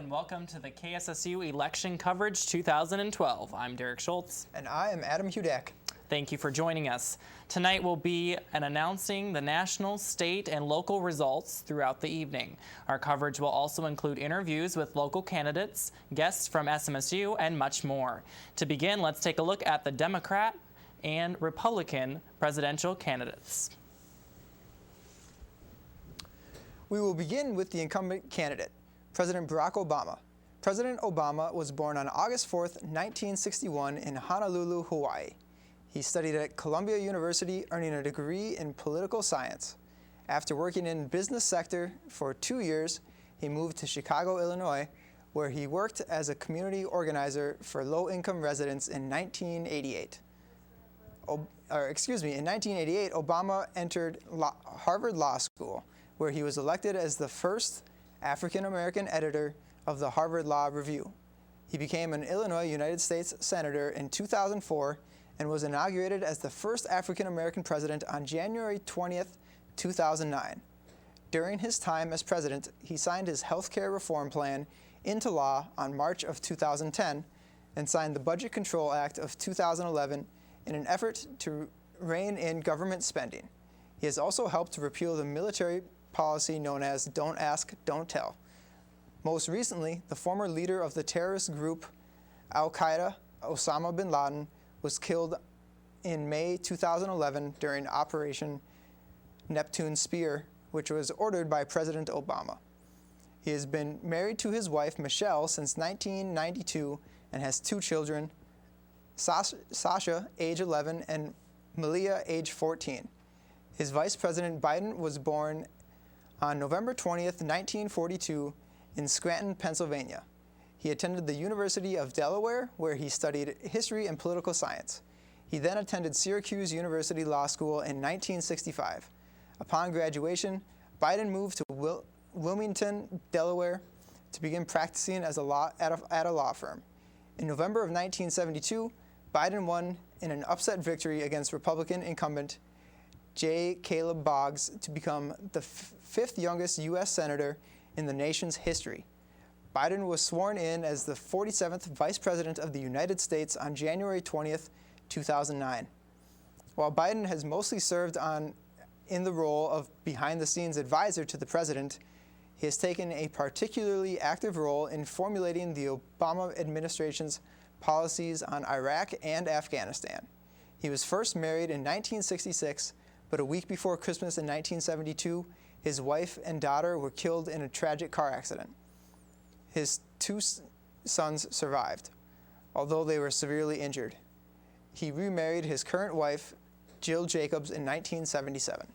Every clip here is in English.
and welcome to the KSSU Election Coverage 2012. I'm Derick Schultz. And I am Adam Hudak. Thank you for joining us. Tonight we'll be announcing the national, state, and local results throughout the evening. Our coverage will also include interviews with local candidates, guests from SMSU, and much more. To begin, let's take a look at the Democrat and Republican presidential candidates. We will begin with the incumbent candidate, President Barack Obama. President Obama was born on August 4th, 1961 in Honolulu, Hawaii. He studied at Columbia University, earning a degree in political science. After working in the business sector for 2 years, he moved to Chicago, Illinois, where he worked as a community organizer for low-income residents in 1988. In 1988, Obama entered Harvard Law School, where he was elected as the first African-American editor of the Harvard Law Review. He became an Illinois United States Senator in 2004 and was inaugurated as the first African-American president on January 20th, 2009. During his time as president, he signed his health care reform plan into law on March of 2010 and signed the Budget Control Act of 2011 in an effort to rein in government spending. He has also helped to repeal the military policy known as Don't Ask, Don't Tell. Most recently, the former leader of the terrorist group Al-Qaeda, Osama bin Laden, was killed in May 2011 during Operation Neptune Spear, which was ordered by President Obama. He has been married to his wife, Michelle, since 1992 and has 2 children, Sasha, age 11, and Malia, age 14. His vice president, Biden, was born on November 20th, 1942, in Scranton, Pennsylvania. He attended the University of Delaware, where he studied history and political science. He then attended Syracuse University Law School in 1965. Upon graduation, Biden moved to Wilmington, Delaware, to begin practicing at a law firm. In November of 1972, Biden won in an upset victory against Republican incumbent J. Caleb Boggs to become the 5th youngest U.S. Senator in the nation's history. Biden was sworn in as the 47th Vice President of the United States on January 20th, 2009. While Biden has mostly served in the role of behind-the-scenes advisor to the president, he has taken a particularly active role in formulating the Obama administration's policies on Iraq and Afghanistan. He was first married in 1966, but a week before Christmas in 1972, his wife and daughter were killed in a tragic car accident. His 2 sons survived, although they were severely injured. He remarried his current wife, Jill Jacobs, in 1977.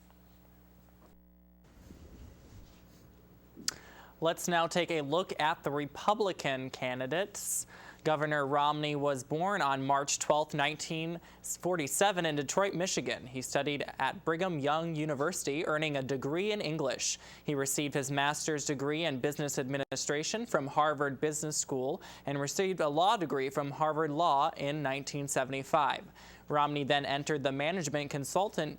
Let's now take a look at the Republican candidates. Governor Romney was born on March 12, 1947 in Detroit, Michigan. He studied at Brigham Young University, earning a degree in English. He received his master's degree in business administration from Harvard Business School and received a law degree from Harvard Law in 1975. Romney then entered the management consulting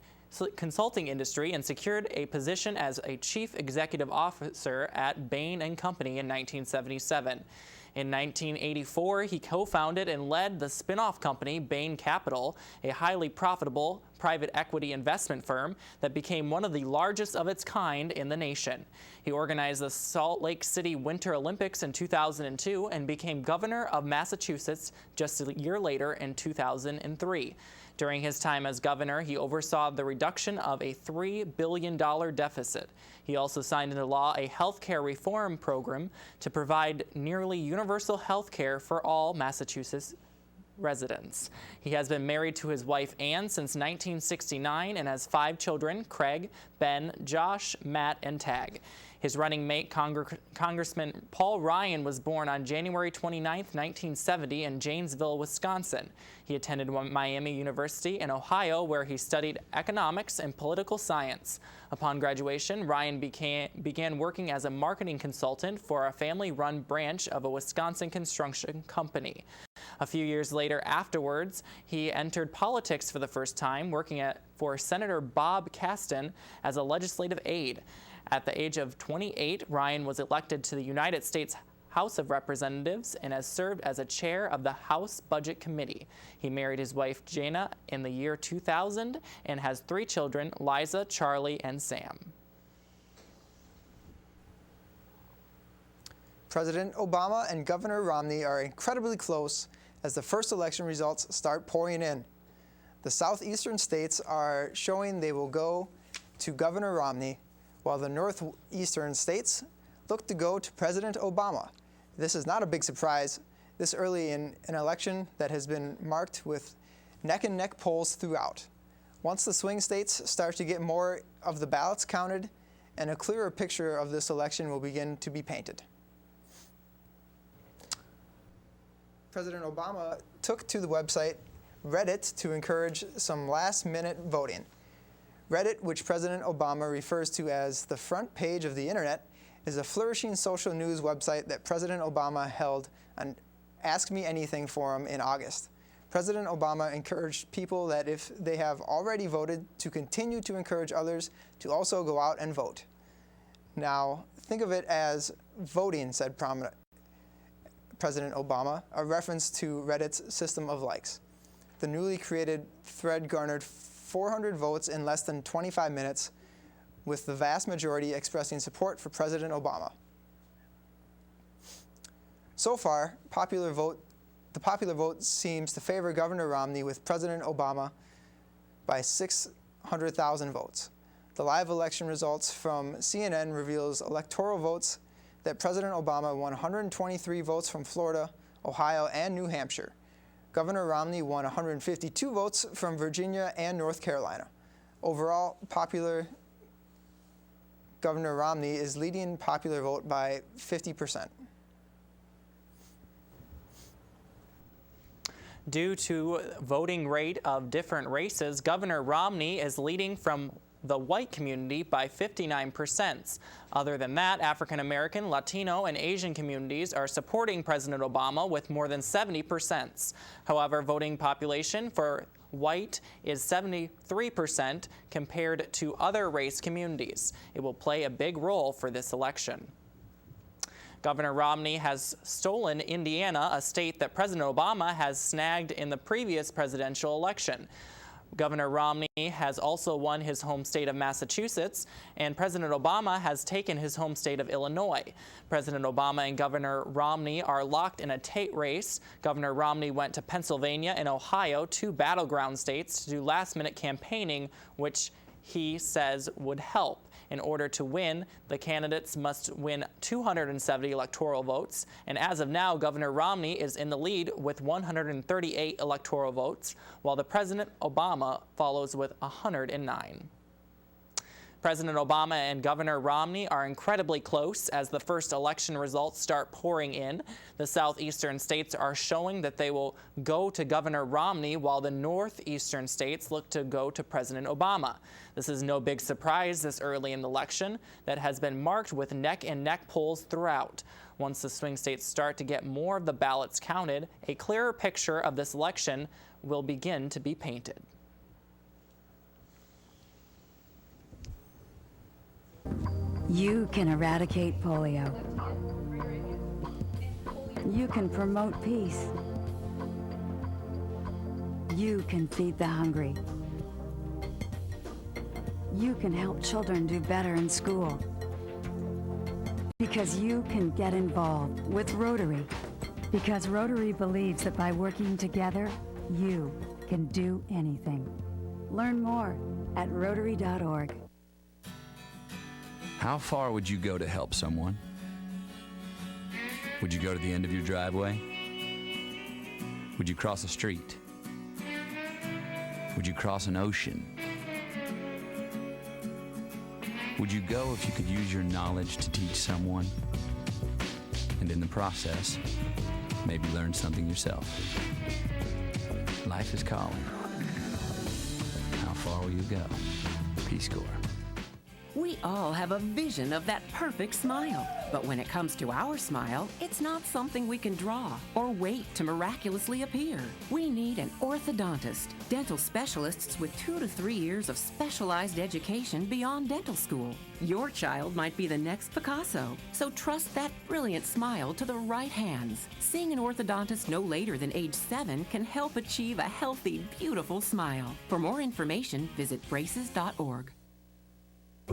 industry and secured a position as a chief executive officer at Bain & Company in 1977. In 1984, he co-founded and led the spin-off company Bain Capital, a highly profitable private equity investment firm that became one of the largest of its kind in the nation. He organized the Salt Lake City Winter Olympics in 2002 and became governor of Massachusetts just a year later in 2003. During his time as governor, he oversaw the reduction of a $3 billion deficit. He also signed into law a health care reform program to provide nearly universal health care for all Massachusetts residents. He has been married to his wife Ann since 1969 and has 5 children: Craig, Ben, Josh, Matt, and Tag. His running mate, Congressman Paul Ryan, was born on January 29, 1970 in Janesville, Wisconsin. He attended Miami University in Ohio, where he studied economics and political science. Upon graduation, Ryan began working as a marketing consultant for a family-run branch of a Wisconsin construction company. A few years later afterwards, he entered politics for the first time, working for Senator Bob Caston as a legislative aide. At the age of 28, Ryan was elected to the United States House of Representatives and has served as a chair of the House Budget Committee. He married his wife Jana in the year 2000 and has 3 children, Liza, Charlie, and Sam. President Obama and Governor Romney are incredibly close as the first election results start pouring in. The southeastern states are showing they will go to Governor Romney, while the northeastern states look to go to President Obama. This is not a big surprise this early in an election that has been marked with neck-and-neck polls throughout. Once the swing states start to get more of the ballots counted, and a clearer picture of this election will begin to be painted. President Obama took to the website Reddit to encourage some last-minute voting. Reddit, which President Obama refers to as the front page of the internet, is a flourishing social news website that President Obama held an Ask Me Anything forum in August. President Obama encouraged people that if they have already voted to continue to encourage others to also go out and vote. Now, think of it as voting, said President Obama, a reference to Reddit's system of likes. The newly created thread garnered 400 votes in less than 25 minutes, with the vast majority expressing support for President Obama. So far, the popular vote seems to favor Governor Romney, with President Obama by 600,000 votes. The live election results from CNN reveals electoral votes that President Obama won 123 votes from Florida, Ohio, and New Hampshire. Governor Romney won 152 votes from Virginia and North Carolina. Overall, Governor Romney is leading popular vote by 50%. Due to voting rate of different races, Governor Romney is leading from the white community by 59%. Other than that, African American, Latino, and Asian communities are supporting President Obama with more than 70%. However, voting population for white is 73% compared to other race communities. It will play a big role for this election. Governor Romney has stolen Indiana, a state that President Obama has snagged in the previous presidential election. Governor Romney has also won his home state of Massachusetts, and President Obama has taken his home state of Illinois. President Obama and Governor Romney are locked in a tight race. Governor Romney went to Pennsylvania and Ohio, 2 battleground states, to do last-minute campaigning, which he says would help. In order to win, the candidates must win 270 electoral votes, and as of now, Governor Romney is in the lead with 138 electoral votes, while the President Obama follows with 109. President Obama and Governor Romney are incredibly close as the first election results start pouring in. The southeastern states are showing that they will go to Governor Romney, while the northeastern states look to go to President Obama. This is no big surprise this early in the election that has been marked with neck-and-neck polls throughout. Once the swing states start to get more of the ballots counted, a clearer picture of this election will begin to be painted. You can eradicate polio. You can promote peace. You can feed the hungry. You can help children do better in school. Because you can get involved with Rotary. Because Rotary believes that by working together, you can do anything. Learn more at Rotary.org. How far would you go to help someone? Would you go to the end of your driveway? Would you cross a street? Would you cross an ocean? Would you go if you could use your knowledge to teach someone? And in the process, maybe learn something yourself. Life is calling. How far will you go? Peace Corps. We all have a vision of that perfect smile, But when it comes to our smile, it's not something we can draw or wait to miraculously appear. We need an orthodontist, dental specialists with 2 to 3 years of specialized education beyond dental school. Your child might be the next Picasso, so trust that brilliant smile to the right hands. Seeing an orthodontist no later than age 7 can help achieve a healthy, beautiful smile. For more information, visit braces.org.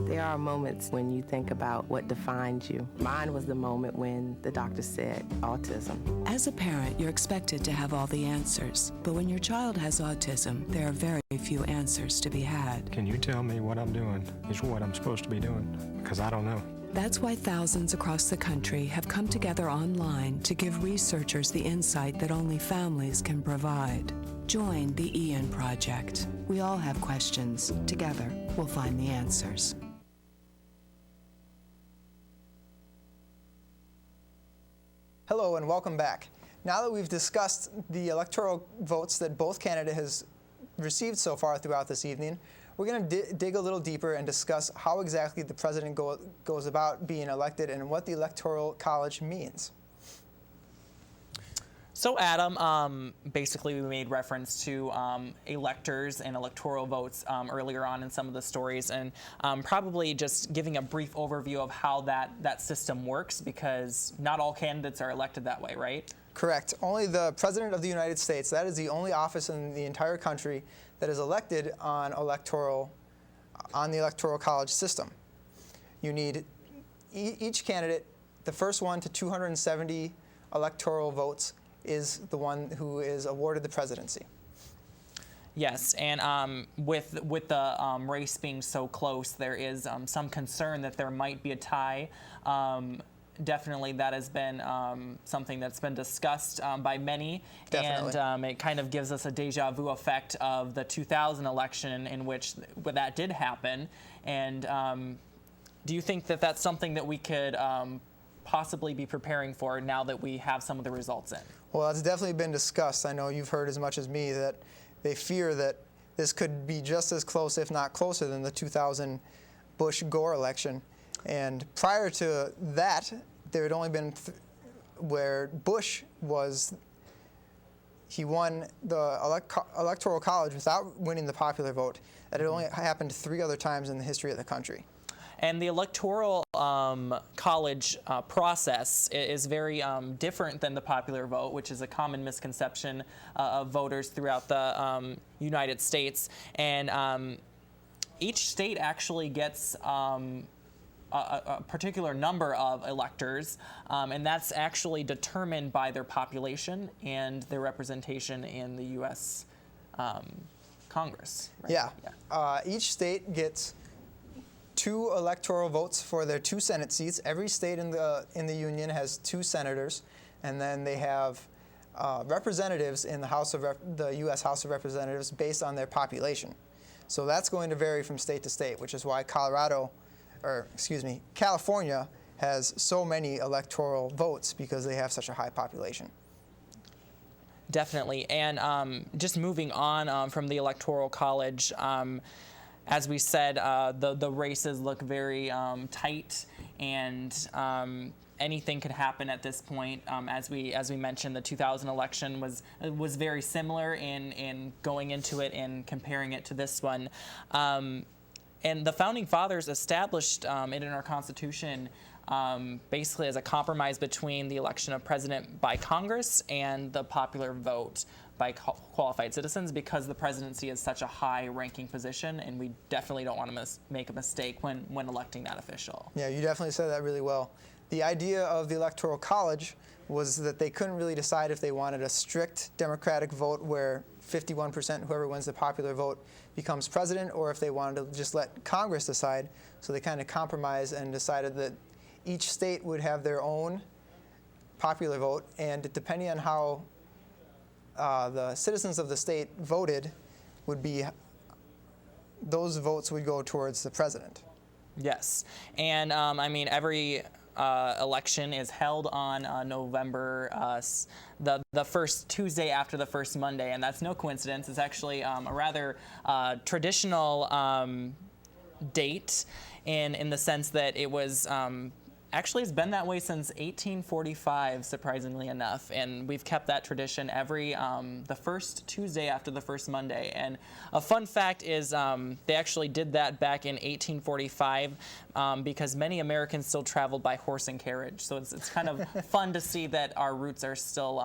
There are moments when you think about what defines you. Mine was the moment when the doctor said autism. As a parent, you're expected to have all the answers. But when your child has autism, there are very few answers to be had. Can you tell me what I'm doing is what I'm supposed to be doing? Because I don't know. That's why thousands across the country have come together online to give researchers the insight that only families can provide. Join the Ian Project. We all have questions. Together, we'll find the answers. Hello and welcome back. Now that we've discussed the electoral votes that both candidates has received so far throughout this evening, we're going to dig a little deeper and discuss how exactly the president goes about being elected and what the Electoral College means. So Adam, basically we made reference to electors and electoral votes earlier on in some of the stories, and probably just giving a brief overview of how that system works, because not all candidates are elected that way, right? Correct. Only the President of the United States, that is the only office in the entire country that is elected on the Electoral College system. You need each candidate, the first one to 270 electoral votes is the one who is awarded the presidency. Yes, and with the race being so close, there is some concern that there might be a tie. Definitely, that has been something that's been discussed by many. Definitely. And it kind of gives us a deja vu effect of the 2000 election in which that did happen. And do you think that that's something that we could possibly be preparing for now that we have some of the results in? Well, that's definitely been discussed. I know you've heard as much as me that they fear that this could be just as close, if not closer, than the 2000 Bush-Gore election. And prior to that, there had only been where Bush he won the Electoral College without winning the popular vote. That had only happened 3 other times in the history of the country. And the Electoral College process is very different than the popular vote, which is a common misconception of voters throughout the United States. And each state actually gets a particular number of electors, and that's actually determined by their population and their representation in the U.S. Congress. Right? Yeah. Each state gets 2 electoral votes for their 2 Senate seats. Every state in the Union has 2 senators, and then they have representatives in the U.S. House of Representatives based on their population. So that's going to vary from state to state, which is why California has so many electoral votes, because they have such a high population. Definitely. And just moving on from the Electoral College, as we said, the races look very tight, and anything could happen at this point. As we mentioned, the 2000 election was very similar in going into it and comparing it to this one. And the Founding Fathers established it in our Constitution basically as a compromise between the election of president by Congress and the popular vote by qualified citizens, because the presidency is such a high-ranking position, and we definitely don't want to make a mistake when electing that official. Yeah, you definitely said that really well. The idea of the Electoral College was that they couldn't really decide if they wanted a strict Democratic vote where 51%, whoever wins the popular vote, becomes president, or if they wanted to just let Congress decide. So they kind of compromised and decided that each state would have their own popular vote, and depending on how the citizens of the state voted, those votes would go towards the president. Yes, and I mean, every election is held on November, the first Tuesday after the first Monday, and that's no coincidence. It's actually a rather traditional date in the sense that it was Actually, it's been that way since 1845, surprisingly enough, and we've kept that tradition every the first Tuesday after the first Monday. And a fun fact is they actually did that back in 1845 because many Americans still traveled by horse and carriage. So it's kind of fun to see that our roots are still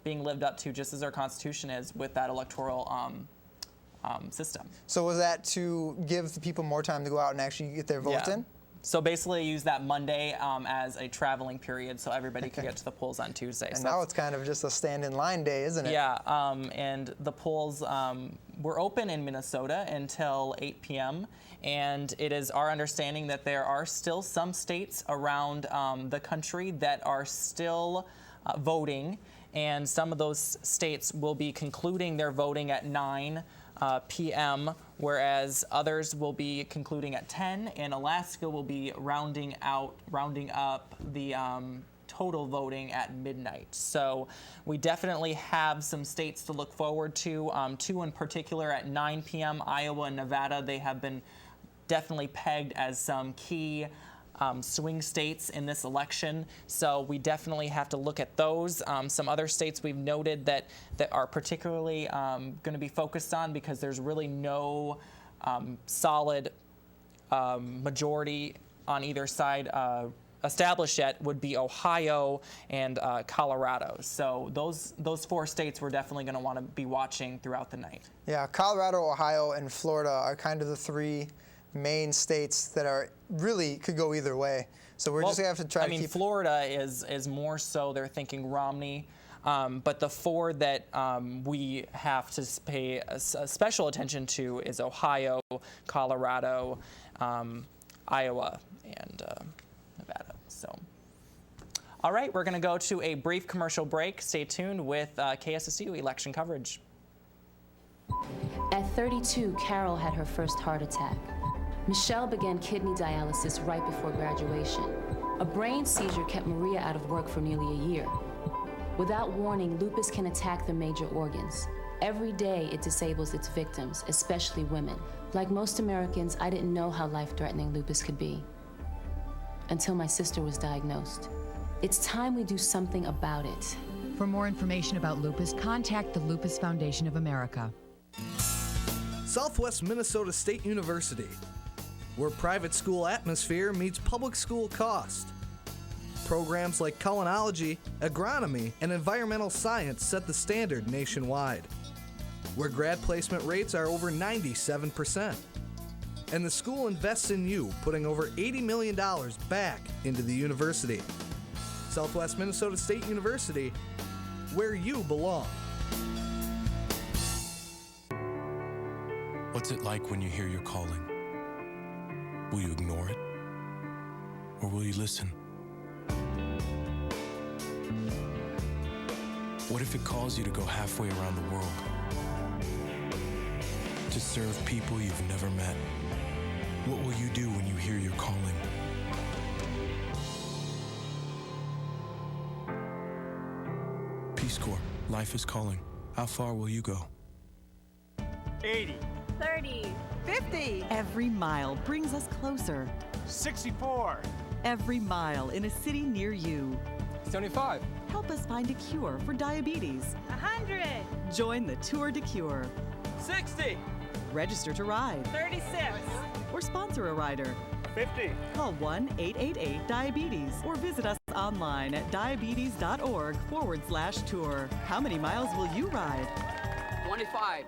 being lived up to, just as our Constitution is, with that electoral system. So was that to give the people more time to go out and actually get their votes in? So basically use that Monday as a traveling period so everybody could get to the polls on Tuesday. And so now it's kind of just a stand-in-line day, isn't it? Yeah, and the polls were open in Minnesota until 8 p.m. And it is our understanding that there are still some states around the country that are still voting. And some of those states will be concluding their voting at 9 p.m., whereas others will be concluding at 10, and Alaska will be rounding up the total voting at midnight. So we definitely have some states to look forward to. Two in particular at 9 p.m., Iowa and Nevada, they have been definitely pegged as some key swing states in this election, so we definitely have to look at those. Some other states we've noted that are particularly going to be focused on, because there's really no solid majority on either side established yet, would be Ohio and Colorado. So those four states we're definitely going to want to be watching throughout the night. Yeah, Colorado, Ohio, and Florida are kind of the three main states that are really could go either way. So we're just gonna have to try to keep. Florida is more so they're thinking Romney, but the four that we have to pay a special attention to is Ohio, Colorado, Iowa, and Nevada. So, all right, we're gonna go to a brief commercial break. Stay tuned with KSSU election coverage. At 32, Carol had her first heart attack. Michelle began kidney dialysis right before graduation. A brain seizure kept Maria out of work for nearly a year. Without warning, lupus can attack the major organs. Every day, it disables its victims, especially women. Like most Americans, I didn't know how life-threatening lupus could be until my sister was diagnosed. It's time we do something about it. For more information about lupus, contact the Lupus Foundation of America. Southwest Minnesota State University, where private school atmosphere meets public school cost. Programs like culinology, agronomy, and environmental science set the standard nationwide. Where grad placement rates are over 97%. And the school invests in you, putting over $80 million back into the university. Southwest Minnesota State University, where you belong. What's it like when you hear your calling? Will you ignore it? Or will you listen? What if it calls you to go halfway around the world? To serve people you've never met? What will you do when you hear your calling? Peace Corps, life is calling. How far will you go? 80. 30. 50. Every mile brings us closer. 64. Every mile in a city near you. 75. Help us find a cure for diabetes. 100. Join the Tour de Cure. 60. Register to ride. 36. Or sponsor a rider. 50. Call 1-888-DIABETES or visit us online at diabetes.org/tour. How many miles will you ride? 25.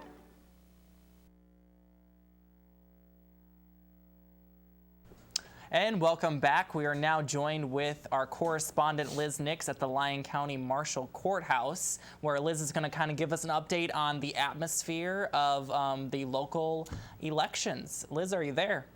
And welcome back. We are now joined with our correspondent Liz Nix at the Lyon County Marshall Courthouse, where Liz is going to kind of give us an update on the atmosphere of the local elections. Liz, are you there?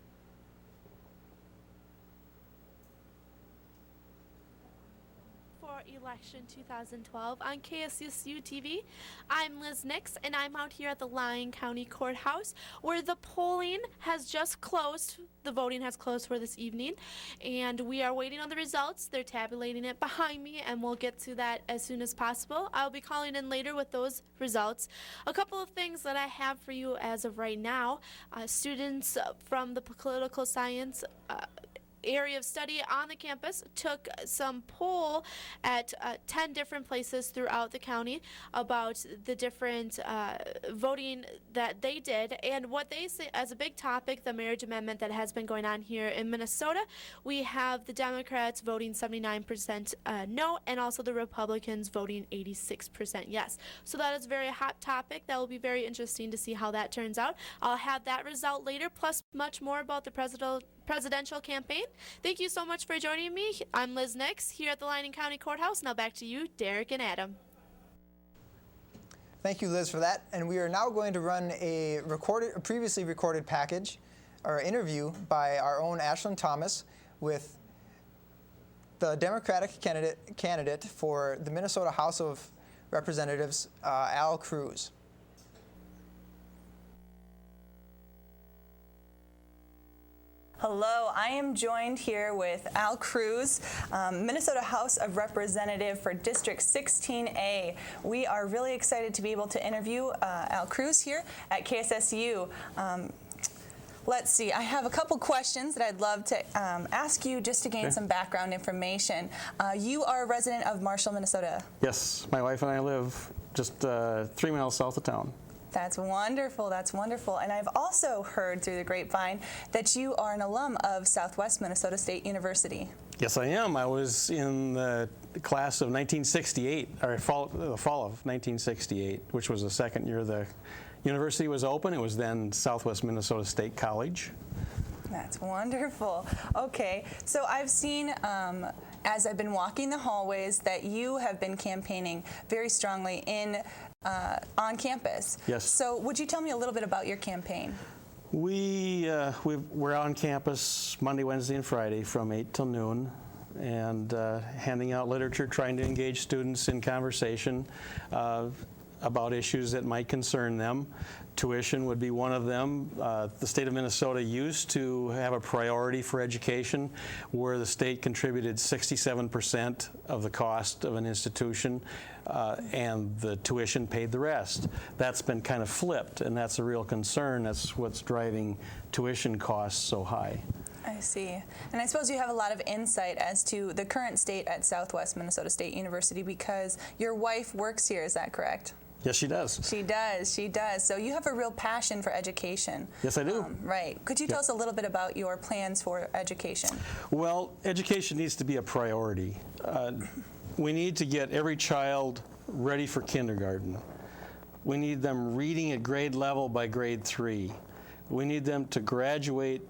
Election 2012 on KSSU-TV. I'm Liz Nix, and I'm out here at the Lyon County Courthouse, where the polling has just closed. The voting has closed for this evening, and we are waiting on the results. They're tabulating it behind me, and we'll get to that as soon as possible. I'll be calling in later with those results. A couple of things that I have for you as of right now. Students from the political science area of study on the campus took some poll at 10 different places throughout the county about the different voting that they did, and what they say as a big topic, the marriage amendment that has been going on here in Minnesota. We have the Democrats voting 79% no, and also the Republicans voting 86% yes. So that is a very hot topic. That will be very interesting to see how that turns out. I'll have that result later, plus much more about the presidential campaign. Thank you so much for joining me. I'm Liz Nix here at the Lyon County Courthouse. Now back to you, Derick and Adam. Thank you, Liz, for that. And we are now going to run a previously recorded package or interview by our own Ashlinn Thommes with the Democratic candidate for the Minnesota House of Representatives, Cruz. Hello, I am joined here with Cruz, Minnesota House of Representative for District 16A. We are really excited to be able to interview Cruz here at KSSU. Let's see, I have a couple questions that I'd love to ask you just to gain some background information. You are a resident of Marshall, Minnesota. Yes, my wife and I live just 3 miles south of town. That's wonderful, that's wonderful. And I've also heard through the grapevine that you are an alum of Southwest Minnesota State University. Yes, I am. I was in the class of 1968, or the fall of 1968, which was the second year the university was open. It was then Southwest Minnesota State College. That's wonderful. Okay, so I've seen as I've been walking the hallways that you have been campaigning very strongly on campus. Yes. So would you tell me a little bit about your campaign? We're on campus Monday, Wednesday, and Friday from 8 till noon, and handing out literature, trying to engage students in conversation about issues that might concern them. Tuition would be one of them. The state of Minnesota used to have a priority for education where the state contributed 67% of the cost of an institution and the tuition paid the rest. That's been kind of flipped, and that's a real concern. That's what's driving tuition costs so high. I see. And I suppose you have a lot of insight as to the current state at Southwest Minnesota State University because your wife works here, is that correct? Yes, she does. She does, she does. So you have a real passion for education. Yes, I do. Right. Could you tell us a little bit about your plans for education? Well, education needs to be a priority. We need to get every child ready for kindergarten. We need them reading at grade level by grade 3. We need them to graduate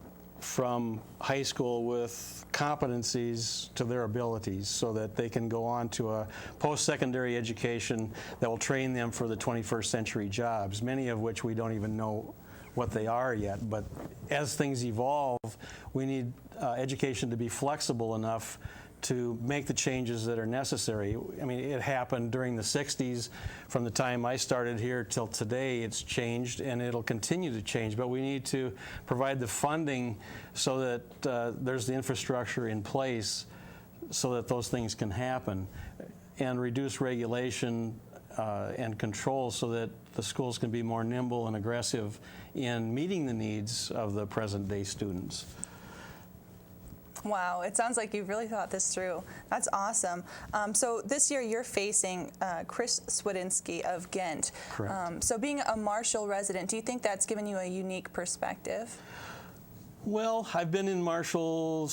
from high school with competencies to their abilities so that they can go on to a post-secondary education that will train them for the 21st century jobs, many of which we don't even know what they are yet. But as things evolve, we need education to be flexible enough to make the changes that are necessary. I mean, it happened during the 60s. From the time I started here till today, it's changed, and it'll continue to change. But we need to provide the funding so that there's the infrastructure in place so that those things can happen, and reduce regulation and control so that the schools can be more nimble and aggressive in meeting the needs of the present-day students. Wow, it sounds like you've really thought this through. That's awesome. So this year you're facing Chris Swidinski of Ghent. Correct. So being a Marshall resident, do you think that's given you a unique perspective? Well, I've been in Marshall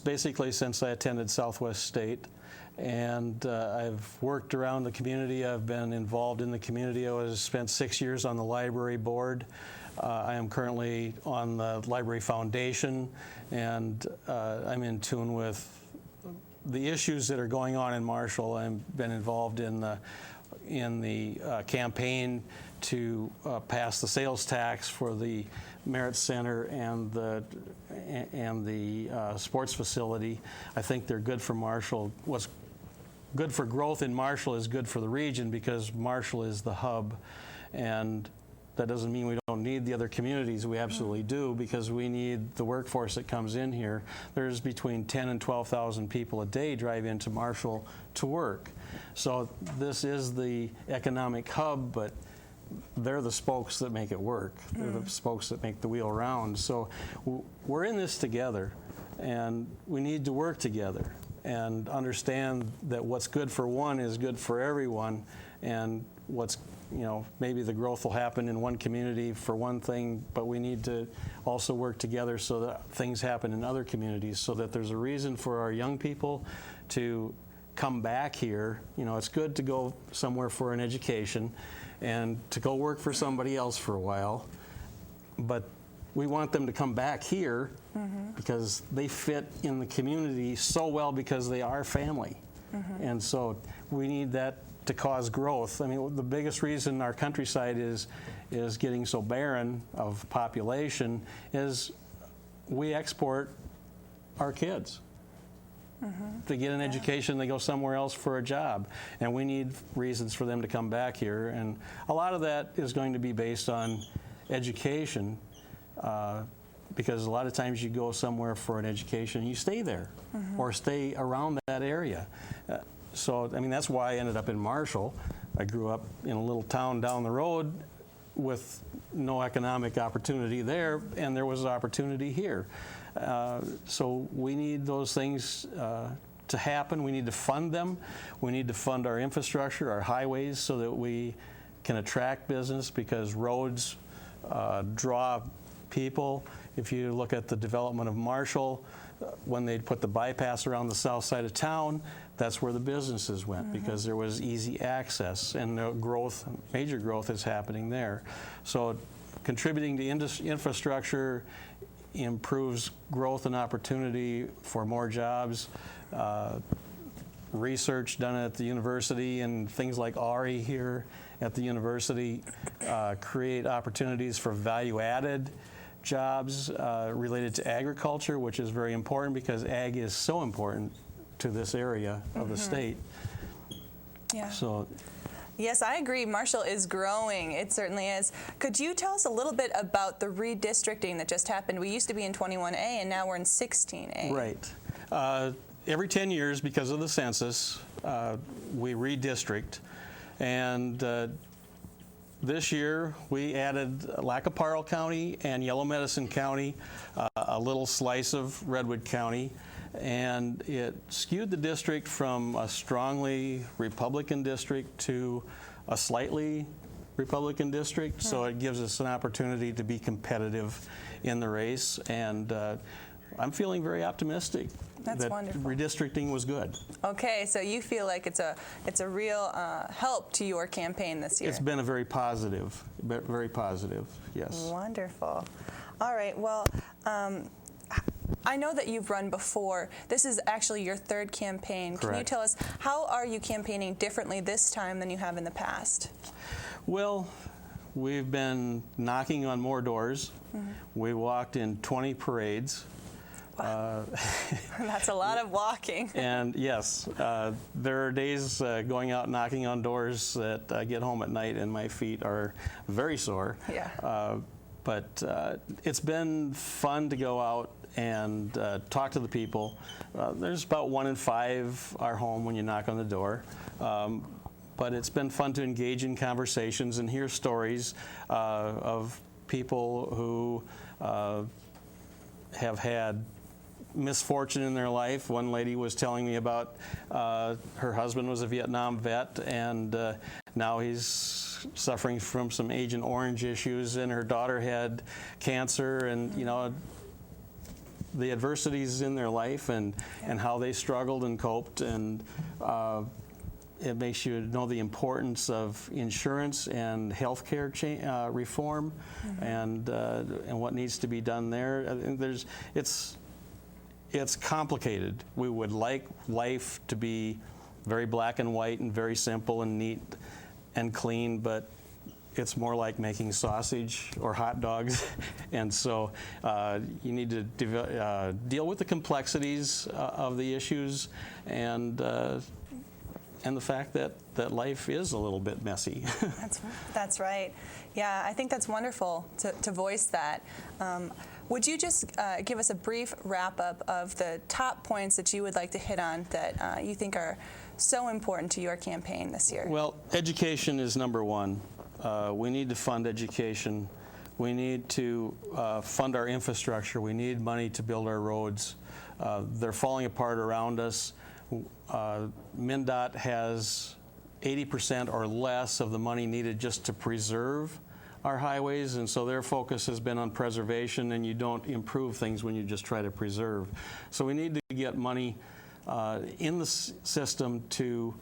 basically since I attended Southwest State. And I've worked around the community. I've been involved in the community. I spent 6 years on the library board. I am currently on the Library Foundation, and I'm in tune with the issues that are going on in Marshall. I've been involved in the campaign to pass the sales tax for the Merit Center and the sports facility. I think they're good for Marshall. What's good for growth in Marshall is good for the region because Marshall is the hub, and that doesn't mean we don't need the other communities. We absolutely do, because we need the workforce that comes in here. There's between 10 and 12,000 people a day drive into Marshall to work. So this is the economic hub, but they're the spokes that make it work. They're the spokes that make the wheel round. So we're in this together. And we need to work together and understand that what's good for one is good for everyone, and what's, maybe the growth will happen in one community for one thing, but we need to also work together so that things happen in other communities, so that there's a reason for our young people to come back here. It's good to go somewhere for an education and to go work for somebody else for a while, but we want them to come back here because they fit in the community so well because they are family. And so we need that to cause growth. I mean, the biggest reason our countryside is getting so barren of population is we export our kids. To get an education, they go somewhere else for a job. And we need reasons for them to come back here. And a lot of that is going to be based on education, because a lot of times you go somewhere for an education and you stay there or stay around that area. So, I mean, that's why I ended up in Marshall. I grew up in a little town down the road with no economic opportunity there, and there was an opportunity here. So we need those things to happen. We need to fund them. We need to fund our infrastructure, our highways, so that we can attract business, because roads draw people. If you look at the development of Marshall, when they put the bypass around the south side of town, that's where the businesses went, because there was easy access, and the growth, major growth is happening there. So contributing to infrastructure improves growth and opportunity for more jobs. Research done at the university and things like ARI here at the university create opportunities for value-added jobs related to agriculture, which is very important because ag is so important to this area of the state. Yeah. So. Yes, I agree. Marshall is growing. It certainly is. Could you tell us a little bit about the redistricting that just happened? We used to be in 21A, and now we're in 16A. Right. Every 10 years, because of the census, we redistrict. And this year, we added Lacaparle County and Yellow Medicine County, a little slice of Redwood County. And it skewed the district from a strongly Republican district to a slightly Republican district. So it gives us an opportunity to be competitive in the race. And I'm feeling very optimistic that wonderful. Redistricting was good. Okay, so you feel like it's a real help to your campaign this year. It's been a very positive, yes. Wonderful. All right, well, I know that you've run before. This is actually your third campaign. Correct. Can you tell us, how are you campaigning differently this time than you have in the past? Well, we've been knocking on more doors. We walked in 20 parades. Wow. That's a lot of walking. And yes, there are days going out knocking on doors that I get home at night and my feet are very sore. Yeah. But it's been fun to go out and talk to the people. There's about 1 in 5 are home when you knock on the door. But it's been fun to engage in conversations and hear stories of people who have had misfortune in their life. One lady was telling me about her husband was a Vietnam vet, and now he's suffering from some Agent Orange issues, and her daughter had cancer, and the adversities in their life and how they struggled and coped, and it makes you know the importance of insurance and healthcare reform, and what needs to be done there. I think it's complicated. We would like life to be very black and white and very simple and neat and clean, but it's more like making sausage or hot dogs. And so you need to deal with the complexities of the issues and the fact that life is a little bit messy. That's right. Yeah, I think that's wonderful to voice that. Would you just give us a brief wrap-up of the top points that you would like to hit on that you think are so important to your campaign this year? Well, education is number one. We need to fund education. We need to fund our infrastructure. We need money to build our roads. They're falling apart around us. MnDOT has 80% or less of the money needed just to preserve our highways, and so their focus has been on preservation, and you don't improve things when you just try to preserve. So we need to get money in the system to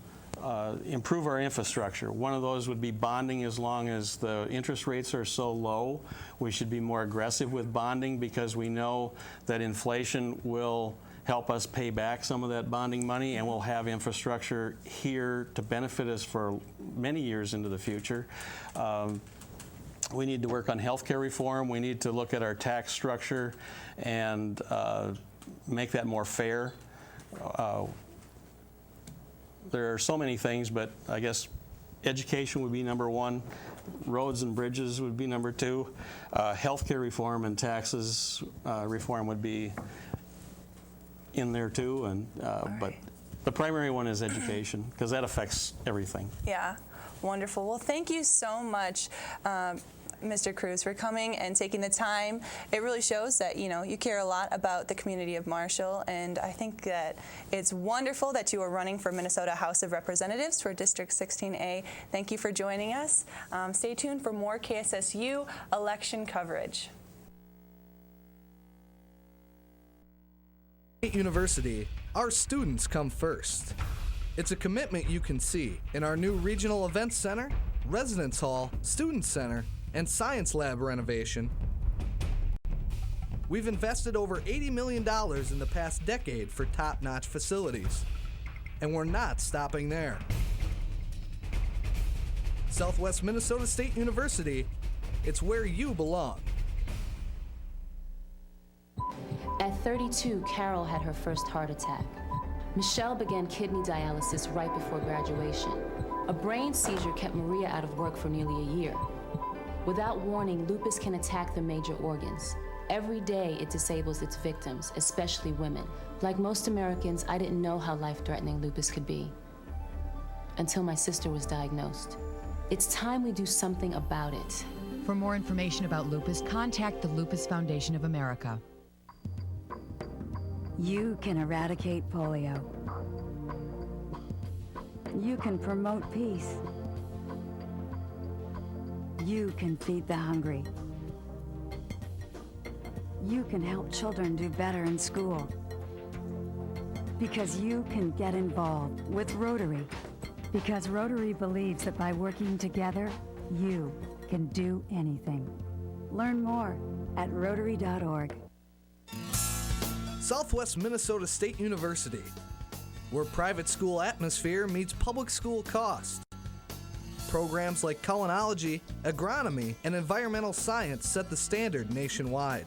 improve our infrastructure. One of those would be bonding. As long as the interest rates are so low, we should be more aggressive with bonding, because we know that inflation will help us pay back some of that bonding money, and we'll have infrastructure here to benefit us for many years into the future. We need to work on healthcare reform. We need to look at our tax structure and make that more fair. There are so many things, but I guess education would be number one. Roads and bridges would be number two. Healthcare reform and taxes reform would be in there too. And but the primary one is education, because that affects everything. Yeah, wonderful. Well, thank you so much, Mr. Cruz, for coming and taking the time. It really shows that, you know, you care a lot about the community of Marshall, and I think that it's wonderful that you are running for Minnesota House of Representatives for District 16A. Thank you for joining us. Stay tuned for more KSSU election coverage. University, our students come first. It's a commitment you can see in our new Regional Events Center, Residence Hall, Student Center, and Science Lab renovation. We've invested over $80 million in the past decade for top-notch facilities. And we're not stopping there. Southwest Minnesota State University, it's where you belong. At 32, Carol had her first heart attack. Michelle began kidney dialysis right before graduation. A brain seizure kept Maria out of work for nearly a year. Without warning, lupus can attack the major organs. Every day, it disables its victims, especially women. Like most Americans, I didn't know how life-threatening lupus could be until my sister was diagnosed. It's time we do something about it. For more information about lupus, contact the Lupus Foundation of America. You can eradicate polio. You can promote peace. You can feed the hungry. You can help children do better in school. Because you can get involved with Rotary. Because Rotary believes that by working together, you can do anything. Learn more at Rotary.org. Southwest Minnesota State University, where private school atmosphere meets public school cost. Programs like culinology, agronomy, and environmental science set the standard nationwide.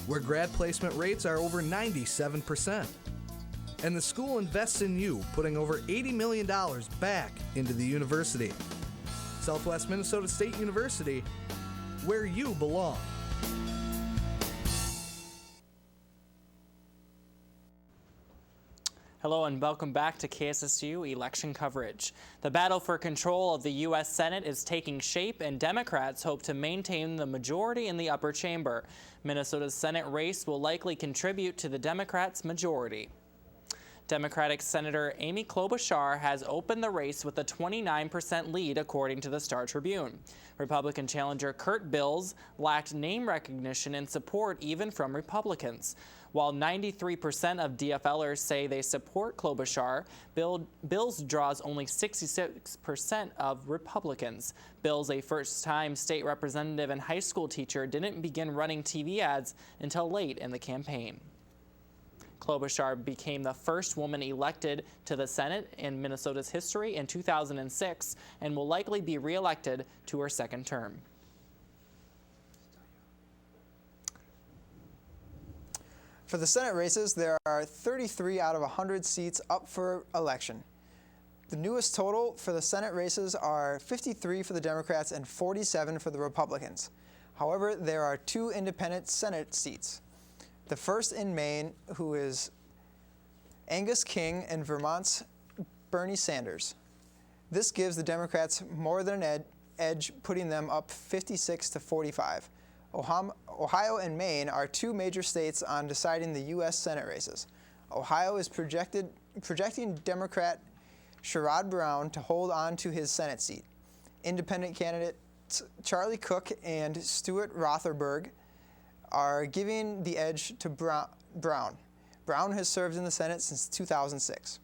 Where grad placement rates are over 97%. And the school invests in you, putting over $80 million back into the university. Southwest Minnesota State University, where you belong. Hello and welcome back to KSSU election coverage. The battle for control of the U.S. Senate is taking shape, and Democrats hope to maintain the majority in the upper chamber. Minnesota's Senate race will likely contribute to the Democrats' majority. Democratic Senator Amy Klobuchar has opened the race with a 29% lead, according to the Star Tribune. Republican challenger Kurt Bills lacked name recognition and support even from Republicans. While 93% of DFLers say they support Klobuchar, Bills draws only 66% of Republicans. Bills, a first-time state representative and high school teacher, didn't begin running TV ads until late in the campaign. Klobuchar became the first woman elected to the Senate in Minnesota's history in 2006 and will likely be re-elected to her second term. For the Senate races, there are 33 out of 100 seats up for election. The newest total for the Senate races are 53 for the Democrats and 47 for the Republicans. However, there are 2 independent Senate seats. The first in Maine, who is Angus King, and Vermont's Bernie Sanders. This gives the Democrats more than an edge, putting them up 56 to 45. Ohio and Maine are two major states on deciding the U.S. Senate races. Ohio is projecting Democrat Sherrod Brown to hold on to his Senate seat. Independent candidates Charlie Cook and Stuart Rotherberg are giving the edge to Brown. Brown has served in the Senate since 2006.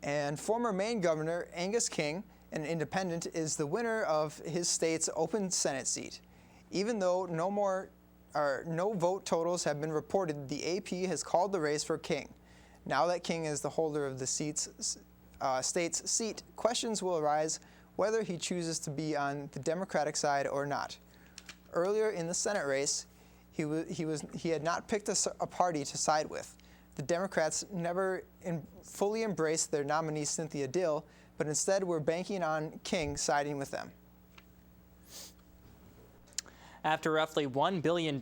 And former Maine Governor Angus King, an independent, is the winner of his state's open Senate seat. Even though no vote totals have been reported, the AP has called the race for King. Now that King is the holder of the state's seat, questions will arise whether he chooses to be on the Democratic side or not. Earlier in the Senate race, he had not picked a party to side with. The Democrats never fully embraced their nominee Cynthia Dill, but instead were banking on King siding with them. After roughly $1 billion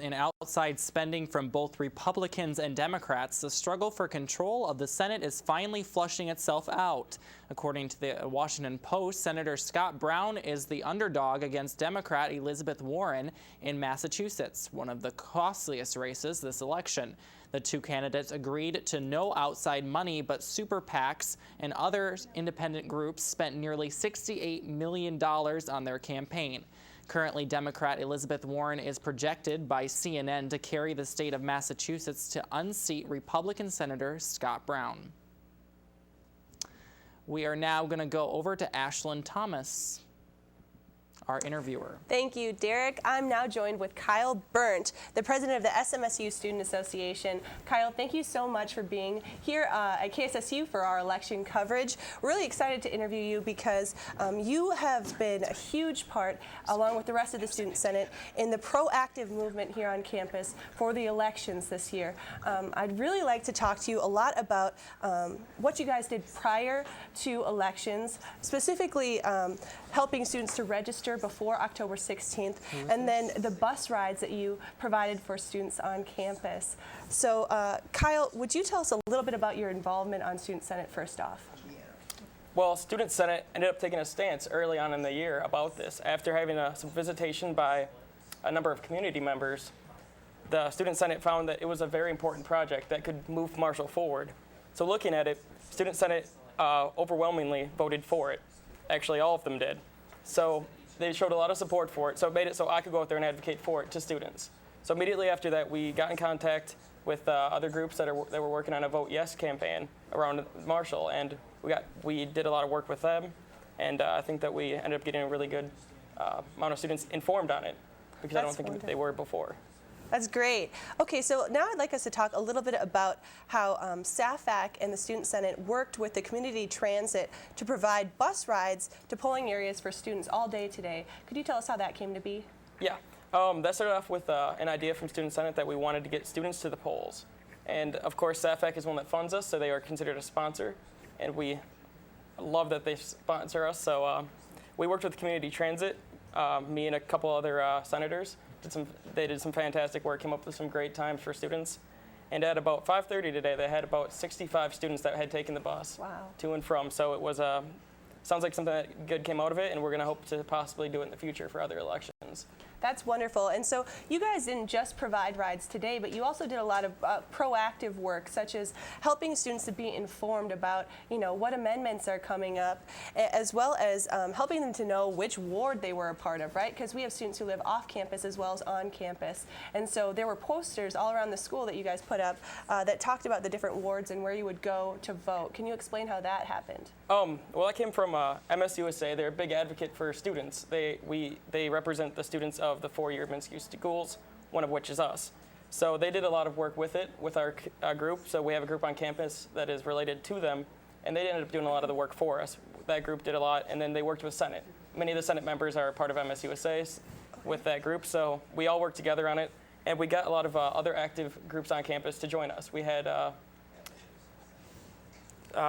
in outside spending from both Republicans and Democrats, the struggle for control of the Senate is finally flushing itself out. According to the Washington Post, Senator Scott Brown is the underdog against Democrat Elizabeth Warren in Massachusetts, one of the costliest races this election. The two candidates agreed to no outside money, but super PACs and other independent groups spent nearly $68 million on their campaign. Currently, Democrat Elizabeth Warren is projected by CNN to carry the state of Massachusetts to unseat Republican Senator Scott Brown. We are now going to go over to Ashlinn Thommes, our interviewer. Thank you, Derick. I'm now joined with Kyle Burnt, the president of the SMSU Student Association. Kyle, thank you so much for being here at KSSU for our election coverage. We're really excited to interview you because you have been a huge part, along with the rest of the Student Senate, in the proactive movement here on campus for the elections this year. I'd really like to talk to you a lot about what you guys did prior to elections, specifically helping students to register before October 16th, and then the bus rides that you provided for students on campus. So, Kyle, would you tell us a little bit about your involvement on Student Senate first off? Well, Student Senate ended up taking a stance early on in the year about this. After having some visitation by a number of community members, the Student Senate found that it was a very important project that could move Marshall forward. So looking at it, Student Senate overwhelmingly voted for it. Actually, all of them did. So they showed a lot of support for it, so it made it so I could go out there and advocate for it to students. So immediately after that, we got in contact with other groups that were working on a Vote Yes campaign around Marshall, and we did a lot of work with them, and I think that we ended up getting a really good amount of students informed on it, because I don't think they were before. That's great. Okay, so now I'd like us to talk a little bit about how SAFAC and the Student Senate worked with the community transit to provide bus rides to polling areas for students all day today. Could you tell us how that came to be? Yeah, that started off with an idea from Student Senate that we wanted to get students to the polls. And of course, SAFAC is one that funds us, so they are considered a sponsor. And we love that they sponsor us. So we worked with community transit, me and a couple other senators. They did some fantastic work, came up with some great times for students. And at about 5:30 today, they had about 65 students that had taken the bus to and from. So it was sounds like something that good came out of it, and we're going to hope to possibly do it in the future for other elections. That's wonderful. And so you guys didn't just provide rides today, but you also did a lot of proactive work, such as helping students to be informed about, what amendments are coming up, as well as helping them to know which ward they were a part of, right? Because we have students who live off campus as well as on campus. And so there were posters all around the school that you guys put up that talked about the different wards and where you would go to vote. Can you explain how that happened? Well, I came from MSUSA. They're a big advocate for students. They represent the students of the four-year Minsky schools, one of which is us. So they did a lot of work with it, with our group. So we have a group on campus that is related to them, and they ended up doing a lot of the work for us. That group did a lot, and then they worked with Senate. Many of the Senate members are part of MSUSA with that group, so we all worked together on it, and we got a lot of other active groups on campus to join us. We had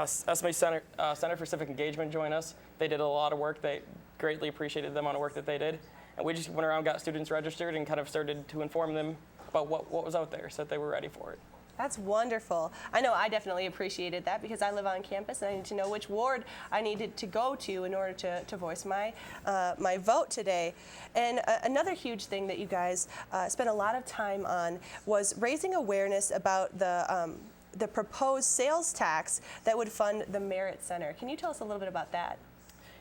SMA Center for Civic Engagement join us. They did a lot of work. They greatly appreciated the amount of work that they did. And we just went around, got students registered, and kind of started to inform them about what was out there so that they were ready for it. That's wonderful. I know I definitely appreciated that because I live on campus and I need to know which ward I needed to go to in order to voice my my vote today. And another huge thing that you guys spent a lot of time on was raising awareness about the proposed sales tax that would fund the Merit Center. Can you tell us a little bit about that?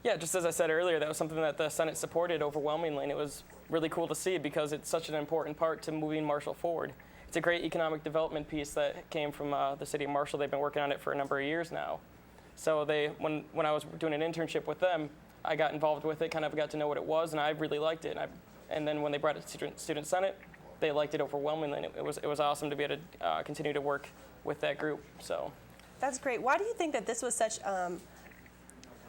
Yeah, just as I said earlier, that was something that the Senate supported overwhelmingly, and it was really cool to see because it's such an important part to moving Marshall forward. It's a great economic development piece that came from the city of Marshall. They've been working on it for a number of years now. So when I was doing an internship with them, I got involved with it, kind of got to know what it was, and I really liked it. And then when they brought it to Student Senate, they liked it overwhelmingly, and it was awesome to be able to continue to work with that group. So that's great. Why do you think that this was such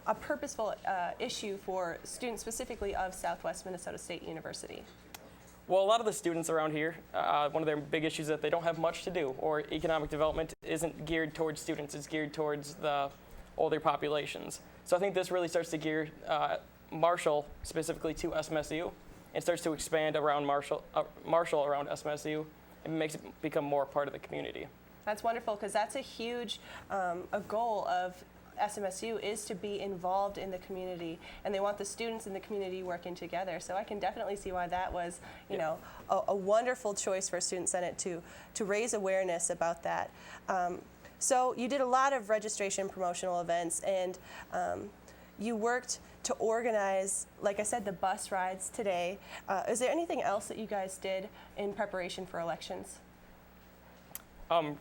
a purposeful issue for students specifically of Southwest Minnesota State University? Well, a lot of the students around here, one of their big issues is that they don't have much to do, or economic development isn't geared towards students, it's geared towards the older populations. So I think this really starts to gear Marshall specifically to SMSU, and starts to expand around Marshall around SMSU, and makes it become more part of the community. That's wonderful, because that's a huge a goal of SMSU is to be involved in the community, and they want the students in the community working together. So I can definitely see why that was, you know, a wonderful choice for Student Senate to raise awareness about that. So you did a lot of registration promotional events, and you worked to organize, like I said, the bus rides today. Is there anything else that you guys did in preparation for elections?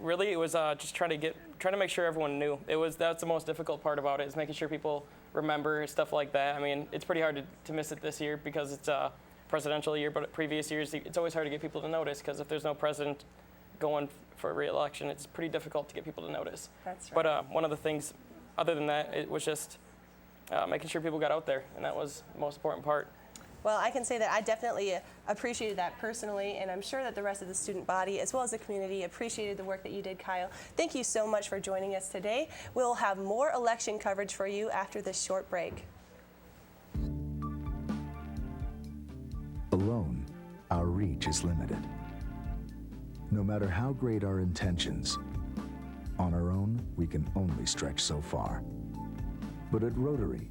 Really, it was just trying to make sure everyone knew. That's the most difficult part about it, is making sure people remember stuff like that. I mean, it's pretty hard to miss it this year because it's a presidential year, but previous years, it's always hard to get people to notice, because if there's no president going for re-election, it's pretty difficult to get people to notice. That's right. But one of the things, other than that, it was just making sure people got out there, and that was the most important part. Well, I can say that I definitely appreciated that personally, and I'm sure that the rest of the student body, as well as the community, appreciated the work that you did, Kyle. Thank you so much for joining us today. We'll have more election coverage for you after this short break. Alone, our reach is limited. No matter how great our intentions, on our own, we can only stretch so far. But at Rotary,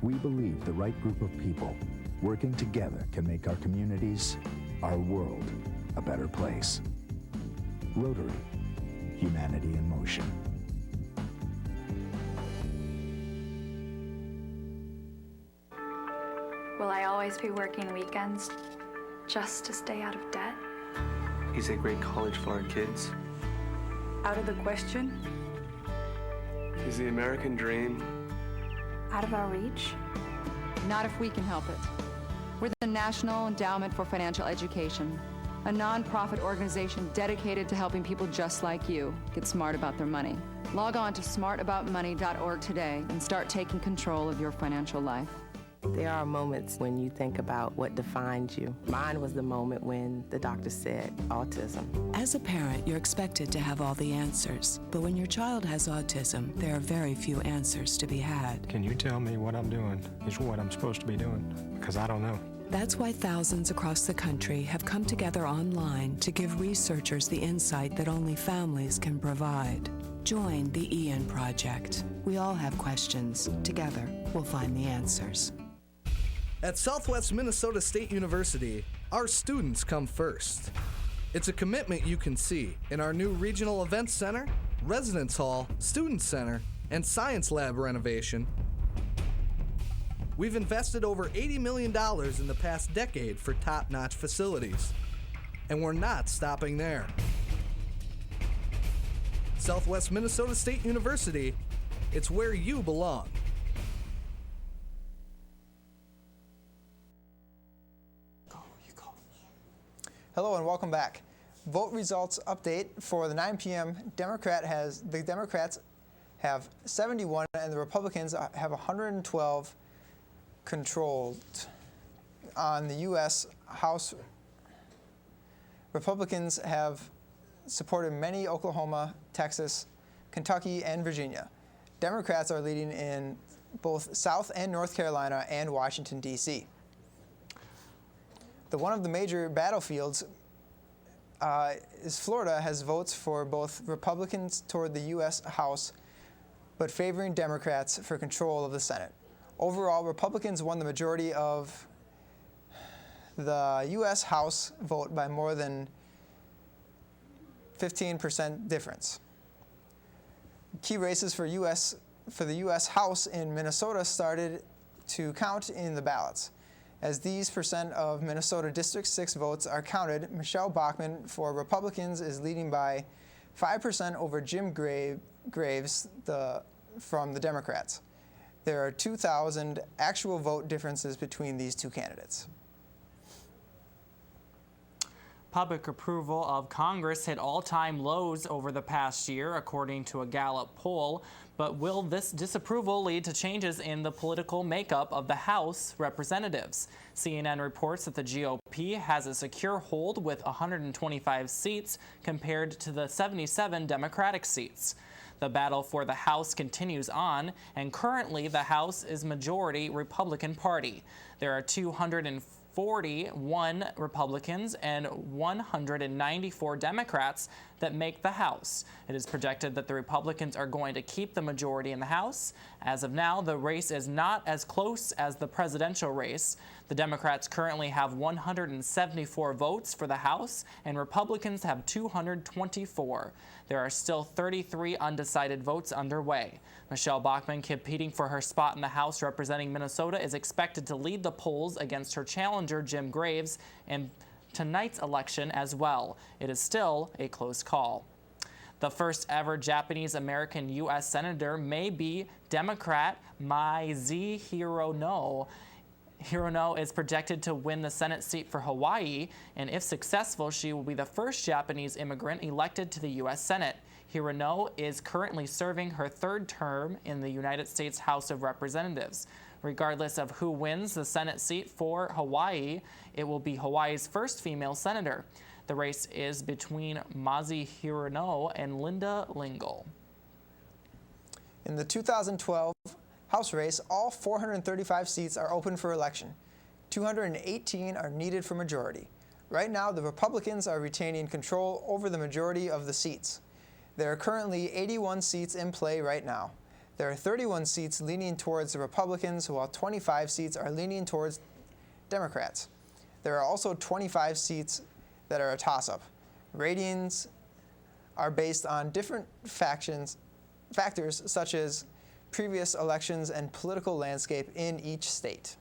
we believe the right group of people working together can make our communities, our world, a better place. Rotary, humanity in motion. Will I always be working weekends just to stay out of debt? Is a great college for our kids? Out of the question? Is the American dream Out of our reach? Not if we can help it. We're the National Endowment for Financial Education, a nonprofit organization dedicated to helping people just like you get smart about their money. Log on to smartaboutmoney.org today and start taking control of your financial life. There are moments when you think about what defines you. Mine was the moment when the doctor said autism. As a parent, you're expected to have all the answers. But when your child has autism, there are very few answers to be had. Can you tell me what I'm doing is what I'm supposed to be doing? Because I don't know. That's why thousands across the country have come together online to give researchers the insight that only families can provide. Join the Ian Project. We all have questions. Together, we'll find the answers. At Southwest Minnesota State University, our students come first. It's a commitment you can see in our new Regional Events Center, Residence Hall, Student Center, and Science Lab renovation. We've invested over $80 million in the past decade for top-notch facilities. And we're not stopping there. Southwest Minnesota State University, it's where you belong. Hello and welcome back. Vote results update for the 9 p.m. The Democrats have 71 and the Republicans have 112 controlled. On the U.S. House, Republicans have supported many Oklahoma, Texas, Kentucky, and Virginia. Democrats are leading in both South and North Carolina and Washington, D.C. One of the major battlefields is Florida has votes for both Republicans toward the U.S. House, but favoring Democrats for control of the Senate. Overall, Republicans won the majority of the U.S. House vote by more than 15% difference. Key races for the U.S. House in Minnesota started to count in the ballots. As these percent of Minnesota District 6 votes are counted, Michelle Bachmann for Republicans is leading by 5% over Jim Graves from the Democrats. There are 2,000 actual vote differences between these two candidates. Public approval of Congress hit all-time lows over the past year, according to a Gallup poll. But will this disapproval lead to changes in the political makeup of the House Representatives? CNN reports that the GOP has a secure hold with 125 seats compared to the 77 Democratic seats. The battle for the House continues on, and currently the House is majority Republican Party. There are 241 Republicans and 194 Democrats that make the House. It is projected that the Republicans are going to keep the majority in the House. As of now, the race is not as close as the presidential race. The Democrats currently have 174 votes for the House, and Republicans have 224. There are still 33 undecided votes underway. Michelle Bachmann, competing for her spot in the House representing Minnesota, is expected to lead the polls against her challenger, Jim Graves, in tonight's election as well. It is still a close call. The first ever Japanese-American U.S. Senator may be Democrat Mazie Hirono. Hirono is projected to win the Senate seat for Hawaii, and if successful, she will be the first Japanese immigrant elected to the U.S. Senate. Hirono is currently serving her third term in the United States House of Representatives. Regardless of who wins the Senate seat for Hawaii, it will be Hawaii's first female senator. The race is between Mazie Hirono and Linda Lingle. In the 2012 House race, all 435 seats are open for election. 218 are needed for majority. Right now, the Republicans are retaining control over the majority of the seats. There are currently 81 seats in play right now. There are 31 seats leaning towards the Republicans, while 25 seats are leaning towards Democrats. There are also 25 seats that are a toss-up. Ratings are based on different factors such as previous elections and political landscape in each state.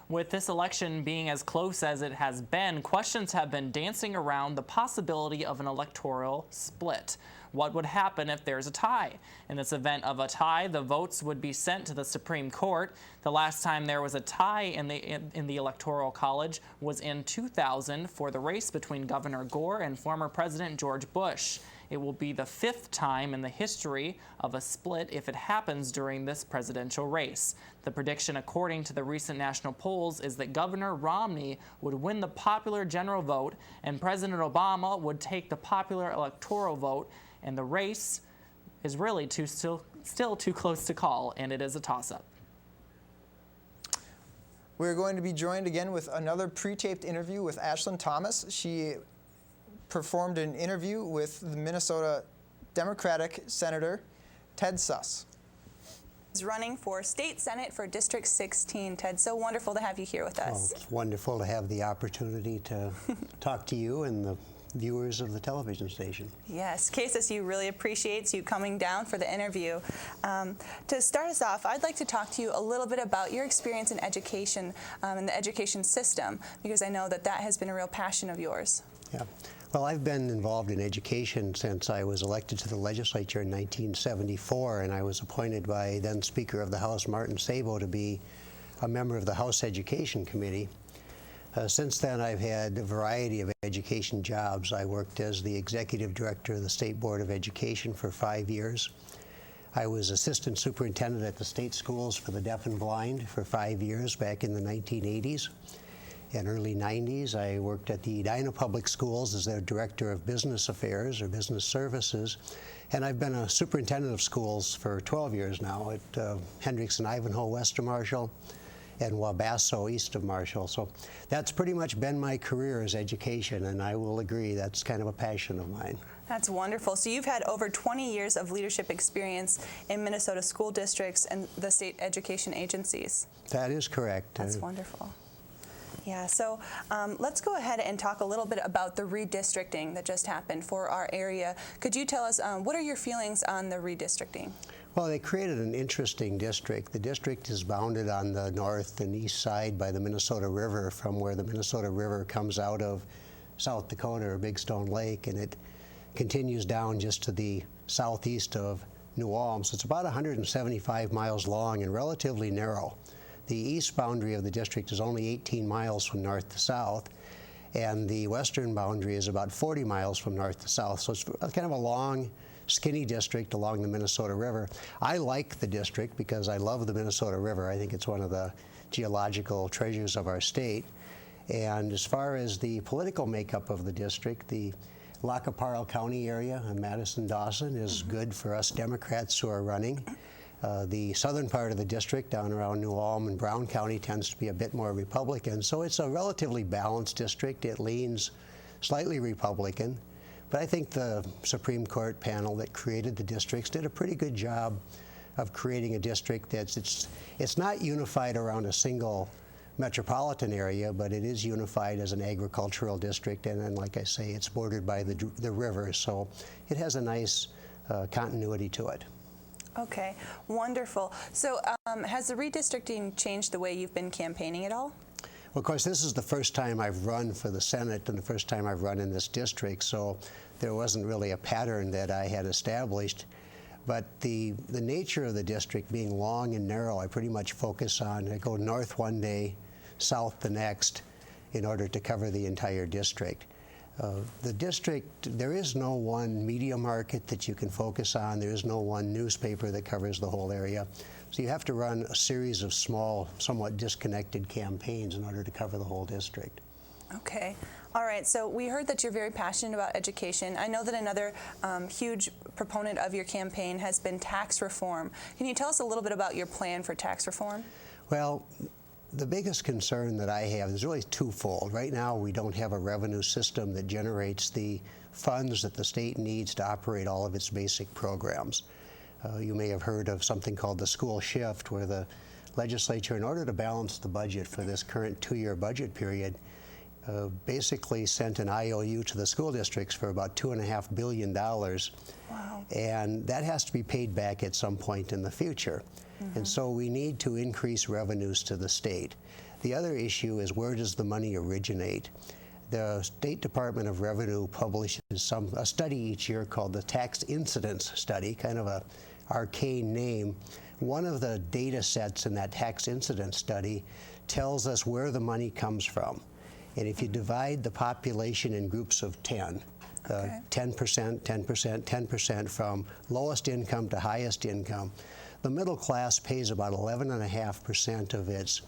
With this election being as close as it has been, questions have been dancing around the possibility of an electoral split. What would happen if there's a tie? In this event of a tie, the votes would be sent to the Supreme Court. The last time there was a tie in the Electoral College was in 2000 for the race between Governor Gore and former President George Bush. It will be the fifth time in the history of a split if it happens during this presidential race. The prediction, according to the recent national polls, is that Governor Romney would win the popular general vote and President Obama would take the popular electoral vote, and the race is really still too close to call, and it is a toss-up. We're going to be joined again with another pre-taped interview with Ashlinn Thommes. She performed an interview with the Minnesota Democratic Senator Ted Suss. Is running for State Senate for District 16. Ted, so wonderful to have you here with us. Well, it's wonderful to have the opportunity to talk to you and the viewers of the television station. Yes, KSSU really appreciates you coming down for the interview. To start us off, I'd like to talk to you a little bit about your experience in education and the education system, because I know that that has been a real passion of yours. Yeah. Well, I've been involved in education since I was elected to the legislature in 1974, and I was appointed by then Speaker of the House, Martin Sabo, to be a member of the House Education Committee. Since then, I've had a variety of education jobs. I worked as the Executive Director of the State Board of Education for 5 years. I was Assistant Superintendent at the state schools for the deaf and blind for 5 years back in the 1980s. In early 90s, I worked at the Edina Public Schools as their Director of Business Affairs or Business Services, and I've been a Superintendent of Schools for 12 years now at Hendricks and Ivanhoe Western Marshall and Wabasso east of Marshall. So that's pretty much been my career as education, and I will agree that's kind of a passion of mine. That's wonderful. So you've had over 20 years of leadership experience in Minnesota school districts and the state education agencies. That is correct. That's wonderful. Yeah, so let's go ahead and talk a little bit about the redistricting that just happened for our area. Could you tell us what are your feelings on the redistricting? Well, they created an interesting district. The district is bounded on the north and east side by the Minnesota River, from where the Minnesota River comes out of South Dakota or Big Stone Lake, and it continues down just to the southeast of New Ulm. So it's about 175 miles long and relatively narrow. The east boundary of the district is only 18 miles from north to south, and the western boundary is about 40 miles from north to south. So it's kind of a long, skinny district along the Minnesota River. I like the district because I love the Minnesota River. I think it's one of the geological treasures of our state. And as far as the political makeup of the district, the Lackaparle County area in Madison-Dawson is good for us Democrats who are running. The southern part of the district down around New Ulm and Brown County tends to be a bit more Republican, so it's a relatively balanced district. It leans slightly Republican, but I think the Supreme Court panel that created the districts did a pretty good job of creating a district that's it's not unified around a single metropolitan area, but it is unified as an agricultural district, and then, like I say, it's bordered by the river, so it has a nice continuity to it. Okay, wonderful. So has the redistricting changed the way you've been campaigning at all? Well, of course, this is the first time I've run for the Senate and the first time I've run in this district, so there wasn't really a pattern that I had established. But the nature of the district being long and narrow, I pretty much focus on, I go north one day, south the next, in order to cover the entire district. The district, there is no one media market that you can focus on. There is no one newspaper that covers the whole area. So you have to run a series of small, somewhat disconnected campaigns in order to cover the whole district. Okay. All right. So we heard that you're very passionate about education. I know that another huge proponent of your campaign has been tax reform. Can you tell us a little bit about your plan for tax reform? Well, the biggest concern that I have is really twofold. Right now, we don't have a revenue system that generates the funds that the state needs to operate all of its basic programs. You may have heard of something called the school shift, where the legislature, in order to balance the budget for this current two-year budget period, basically sent an IOU to the school districts for about $2.5 billion. Wow. And that has to be paid back at some point in the future. And so we need to increase revenues to the state. The other issue is, where does the money originate? The State Department of Revenue publishes a study each year called the Tax Incidence Study, kind of an arcane name. One of the data sets in that tax incidence study tells us where the money comes from. And if you divide the population in groups of 10, 10%, 10%, 10% from lowest income to highest income, the middle class pays about 11.5% of its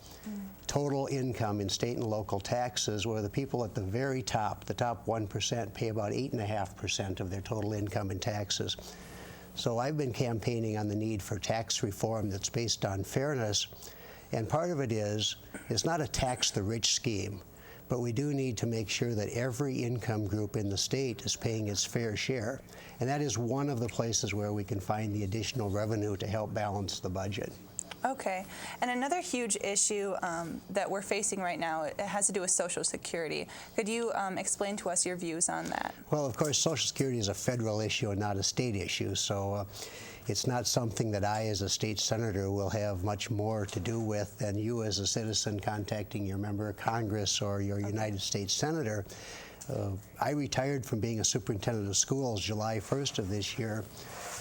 total income in state and local taxes, where the people at the very top, the top 1%, pay about 8.5% of their total income in taxes. So I've been campaigning on the need for tax reform that's based on fairness, and part of it is, it's not a tax the rich scheme, but we do need to make sure that every income group in the state is paying its fair share. And that is one of the places where we can find the additional revenue to help balance the budget. Okay. And another huge issue that we're facing right now, it has to do with Social Security. Could you explain to us your views on that? Well, of course, Social Security is a federal issue and not a state issue, so it's not something that I, as a state senator, will have much more to do with than you, as a citizen, contacting your member of Congress or your United States senator. I retired from being a superintendent of schools July 1st of this year,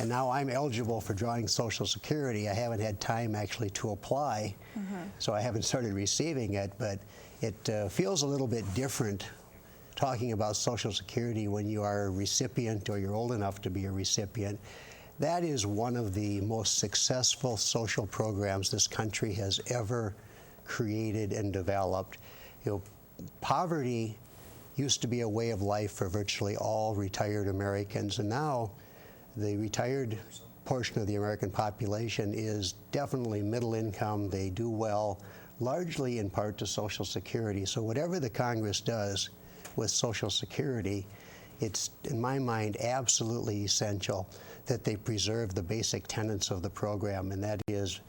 and now I'm eligible for drawing Social Security. I haven't had time actually to apply, so I haven't started receiving it, but it feels a little bit different talking about Social Security when you are a recipient or you're old enough to be a recipient. That is one of the most successful social programs this country has ever created and developed. You know, poverty used to be a way of life for virtually all retired Americans, and now the retired portion of the American population is definitely middle income. They do well, largely in part to Social Security. So whatever the Congress does with Social Security, it's, in my mind, absolutely essential that they preserve the basic tenets of the program, and that is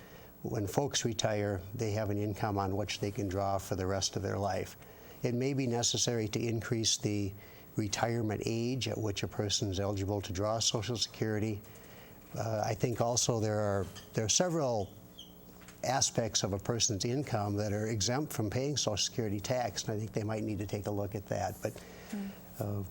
when folks retire, they have an income on which they can draw for the rest of their life. It may be necessary to increase the retirement age at which a person is eligible to draw Social Security. I think also there are several aspects of a person's income that are exempt from paying Social Security tax, and I think they might need to take a look at that. But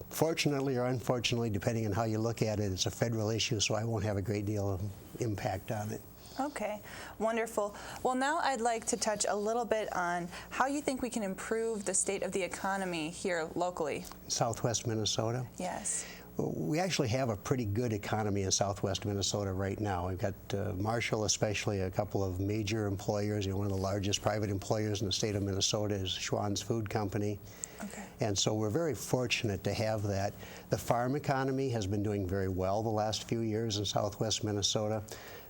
fortunately or unfortunately, depending on how you look at it, it's a federal issue, so I won't have a great deal of impact on it. Okay, wonderful. Well, now I'd like to touch a little bit on how you think we can improve the state of the economy here locally. Southwest Minnesota? Yes. We actually have a pretty good economy in Southwest Minnesota right now. We've got Marshall, especially, a couple of major employers. You know, one of the largest private employers in the state of Minnesota is Schwann's Food Company. Okay. And so we're very fortunate to have that. The farm economy has been doing very well the last few years in Southwest Minnesota.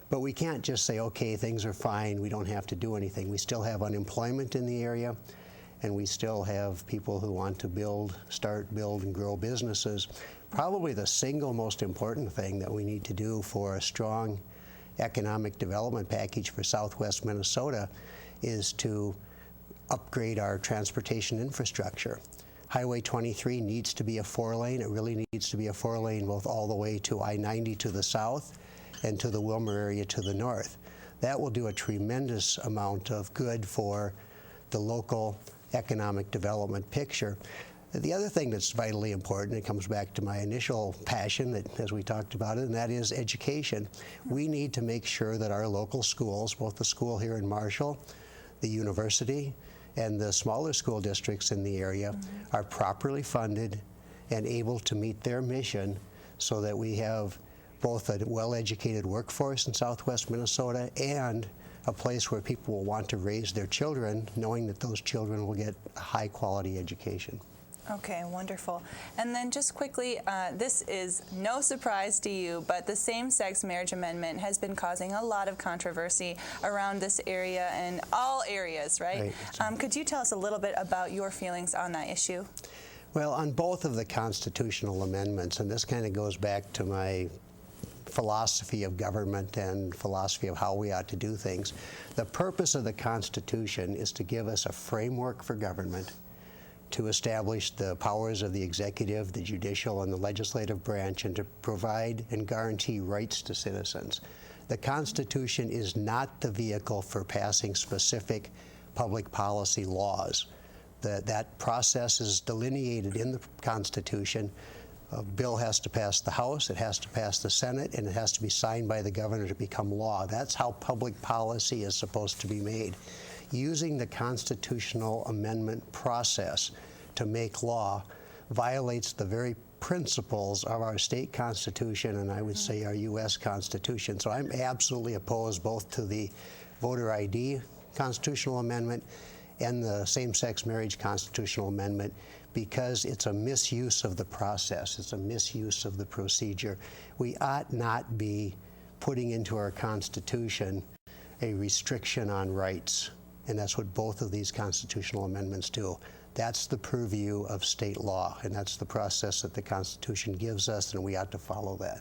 But we can't just say, okay, things are fine, we don't have to do anything. We still have unemployment in the area, and we still have people who want to build, and grow businesses. Probably the single most important thing that we need to do for a strong economic development package for Southwest Minnesota is to upgrade our transportation infrastructure. Highway 23 needs to be a 4-lane. It really needs to be a 4-lane both all the way to I-90 to the south and to the Wilmer area to the north. That will do a tremendous amount of good for the local economic development picture. The other thing that's vitally important, it comes back to my initial passion, that, as we talked about it, and that is education. We need to make sure that our local schools, both the school here in Marshall, the university, and the smaller school districts in the area, are properly funded and able to meet their mission so that we have both a well-educated workforce in Southwest Minnesota and a place where people will want to raise their children, knowing that those children will get a high-quality education. Okay, wonderful. And then just quickly, this is no surprise to you, but the same-sex marriage amendment has been causing a lot of controversy around this area and all areas, right? Could you tell us a little bit about your feelings on that issue? Well, on both of the constitutional amendments, and this kind of goes back to my philosophy of government and philosophy of how we ought to do things. The purpose of the Constitution is to give us a framework for government, to establish the powers of the executive, the judicial, and the legislative branch, and to provide and guarantee rights to citizens. The Constitution is not the vehicle for passing specific public policy laws. That process is delineated in the Constitution. A bill has to pass the House, it has to pass the Senate, and it has to be signed by the governor to become law. That's how public policy is supposed to be made. Using the constitutional amendment process to make law violates the very principles of our state constitution, and I would say our U.S. Constitution. So I'm absolutely opposed both to the voter ID constitutional amendment and the same-sex marriage constitutional amendment, because it's a misuse of the process. It's a misuse of the procedure. We ought not be putting into our Constitution a restriction on rights, and that's what both of these constitutional amendments do. That's the purview of state law, and that's the process that the Constitution gives us, and we ought to follow that.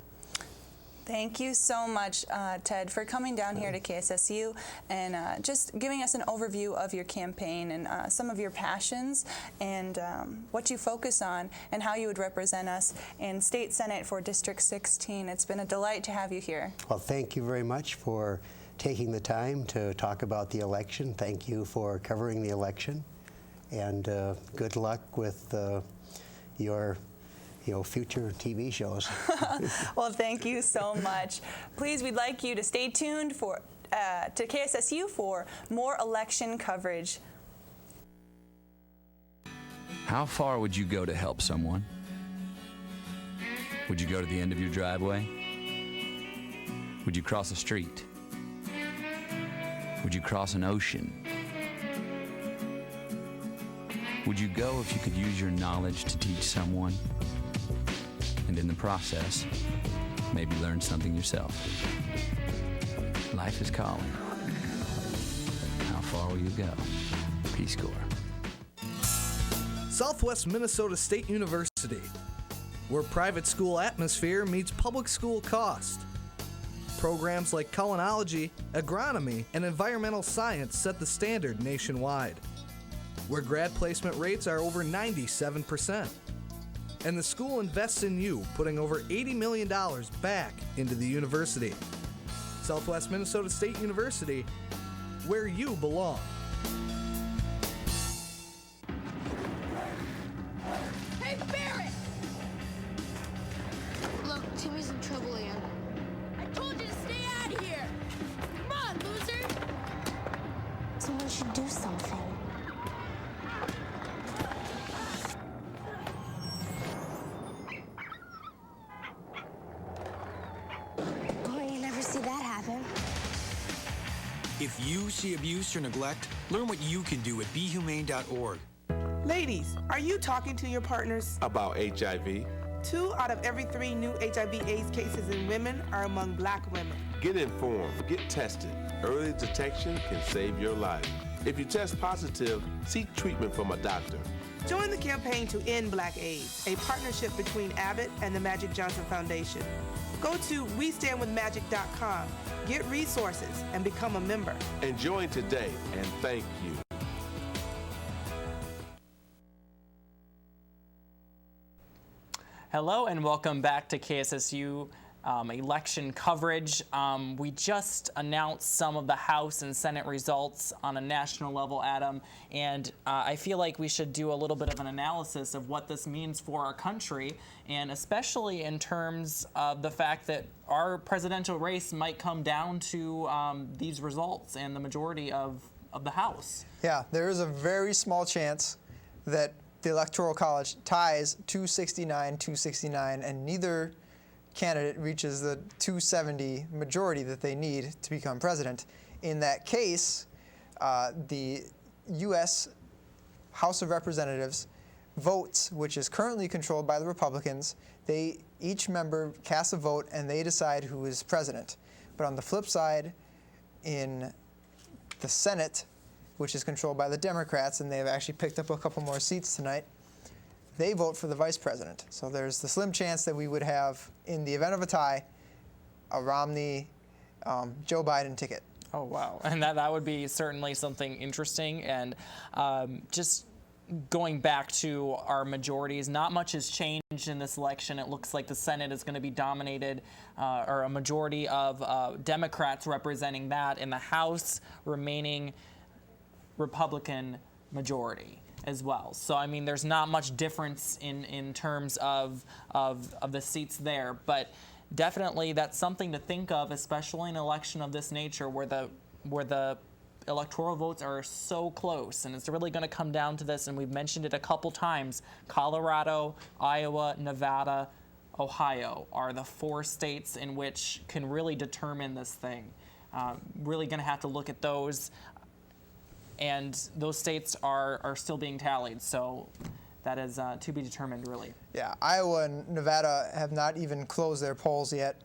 Thank you so much, Ted, for coming down here to KSSU and just giving us an overview of your campaign and some of your passions and what you focus on and how you would represent us in State Senate for District 16. It's been a delight to have you here. Well, thank you very much for taking the time to talk about the election. Thank you for covering the election, and good luck with your future TV shows. Well, thank you so much. Please, we'd like you to stay tuned for to KSSU for more election coverage. How far would you go to help someone? Would you go to the end of your driveway? Would you cross a street? Would you cross an ocean? Would you go if you could use your knowledge to teach someone? And in the process, maybe learn something yourself. Life is calling. How far all you go. Peace Corps. Southwest Minnesota State University, where private school atmosphere meets public school cost. Programs like culinology, agronomy, and environmental science set the standard nationwide, where grad placement rates are over 97%. And the school invests in you, putting over $80 million back into the university. Southwest Minnesota State University, where you belong. Hey, Barrett! Look, Timmy's in trouble again. I told you to stay out of here! Come on, loser! Someone should do something. Boy, you never see that happen. If you see abuse or neglect, learn what you can do at BeHumane.org. Ladies, are you talking to your partners? About HIV. 2 out of every 3 new HIV/AIDS cases in women are among Black women. Get informed, get tested. Early detection can save your life. If you test positive, seek treatment from a doctor. Join the campaign to end Black AIDS, a partnership between Abbott and the Magic Johnson Foundation. Go to WeStandWithMagic.com, get resources, and become a member. And join today, and thank you. Hello and welcome back to KSSU election coverage. We just announced some of the House and Senate results on a national level, Adam, and I feel like we should do a little bit of an analysis of what this means for our country, and especially in terms of the fact that our presidential race might come down to these results and the majority of the House. Yeah, there is a very small chance that the Electoral College ties 269, and neither candidate reaches the 270 majority that they need to become president. In that case, the U.S. House of Representatives votes, which is currently controlled by the Republicans. Each member casts a vote and they decide who is president. But on the flip side, in the Senate, which is controlled by the Democrats, and they've actually picked up a couple more seats tonight, they vote for the vice president. So there's the slim chance that we would have, in the event of a tie, a Romney, Joe Biden ticket. Oh, wow. And that would be certainly something interesting. And just going back to our majorities, not much has changed in this election. It looks like the Senate is going to be dominated, or a majority of Democrats representing that, in the House remaining Republican majority as well. So, I mean, there's not much difference in terms of the seats there, but definitely that's something to think of, especially in an election of this nature where the electoral votes are so close, and it's really going to come down to this, and we've mentioned it a couple times. Colorado, Iowa, Nevada, Ohio are the 4 states in which can really determine this thing. Really going to have to look at those. And those states are still being tallied, so that is to be determined, really. Yeah, Iowa and Nevada have not even closed their polls yet.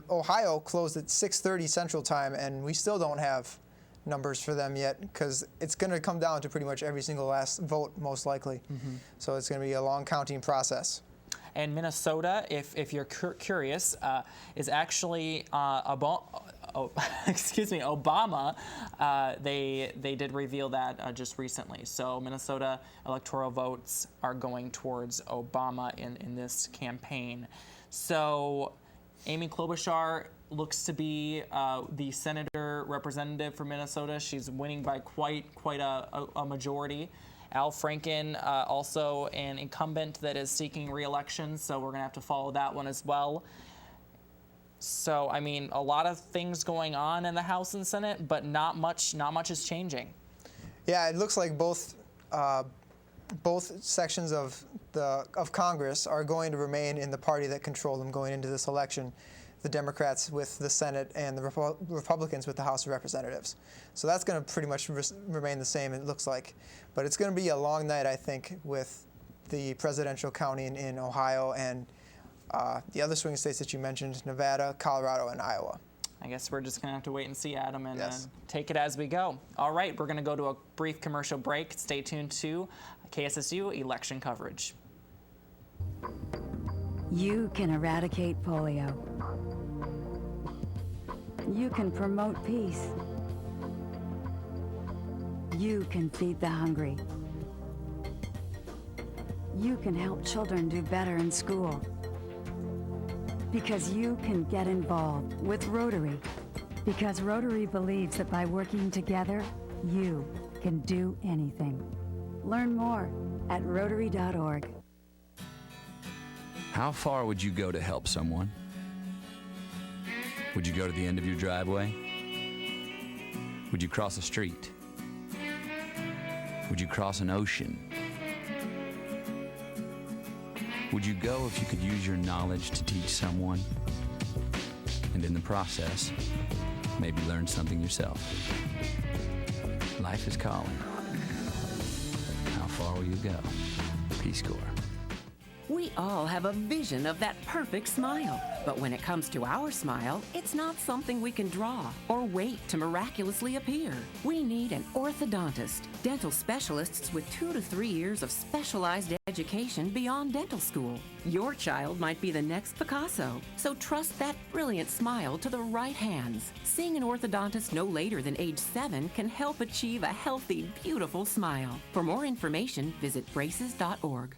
Ohio closed at 6:30 Central Time, and we still don't have numbers for them yet, because it's going to come down to pretty much every single last vote, most likely. Mm-hmm. So it's going to be a long counting process. And Minnesota, if you're curious, is actually Obama. They did reveal that just recently. So Minnesota electoral votes are going towards Obama in this campaign. So Amy Klobuchar looks to be the senator representative for Minnesota. She's winning by quite a majority. Al Franken, also an incumbent that is seeking re-election, so we're going to have to follow that one as well. So, I mean, a lot of things going on in the House and Senate, but not much is changing. Yeah, it looks like both sections of Congress are going to remain in the party that controlled them going into this election. The Democrats with the Senate and the Republicans with the House of Representatives. So that's going to pretty much remain the same, it looks like. But it's going to be a long night, I think, with the presidential counting in Ohio and the other swing states that you mentioned, Nevada, Colorado, and Iowa. I guess we're just going to have to wait and see, Adam, and take it as we go. All right, we're going to go to a brief commercial break. Stay tuned to KSSU election coverage. You can eradicate polio. You can promote peace. You can feed the hungry. You can help children do better in school. Because you can get involved with Rotary. Because Rotary believes that by working together, you can do anything. Learn more at Rotary.org. How far would you go to help someone? Would you go to the end of your driveway? Would you cross a street? Would you cross an ocean? Would you go if you could use your knowledge to teach someone? And in the process, maybe learn something yourself. Life is calling. How far will you go? Peace Corps. We all have a vision of that perfect smile. But when it comes to our smile, it's not something we can draw or wait to miraculously appear. We need an orthodontist, dental specialists with 2 to 3 years of specialized education beyond dental school. Your child might be the next Picasso, so trust that brilliant smile to the right hands. Seeing an orthodontist no later than age 7 can help achieve a healthy, beautiful smile. For more information, visit braces.org.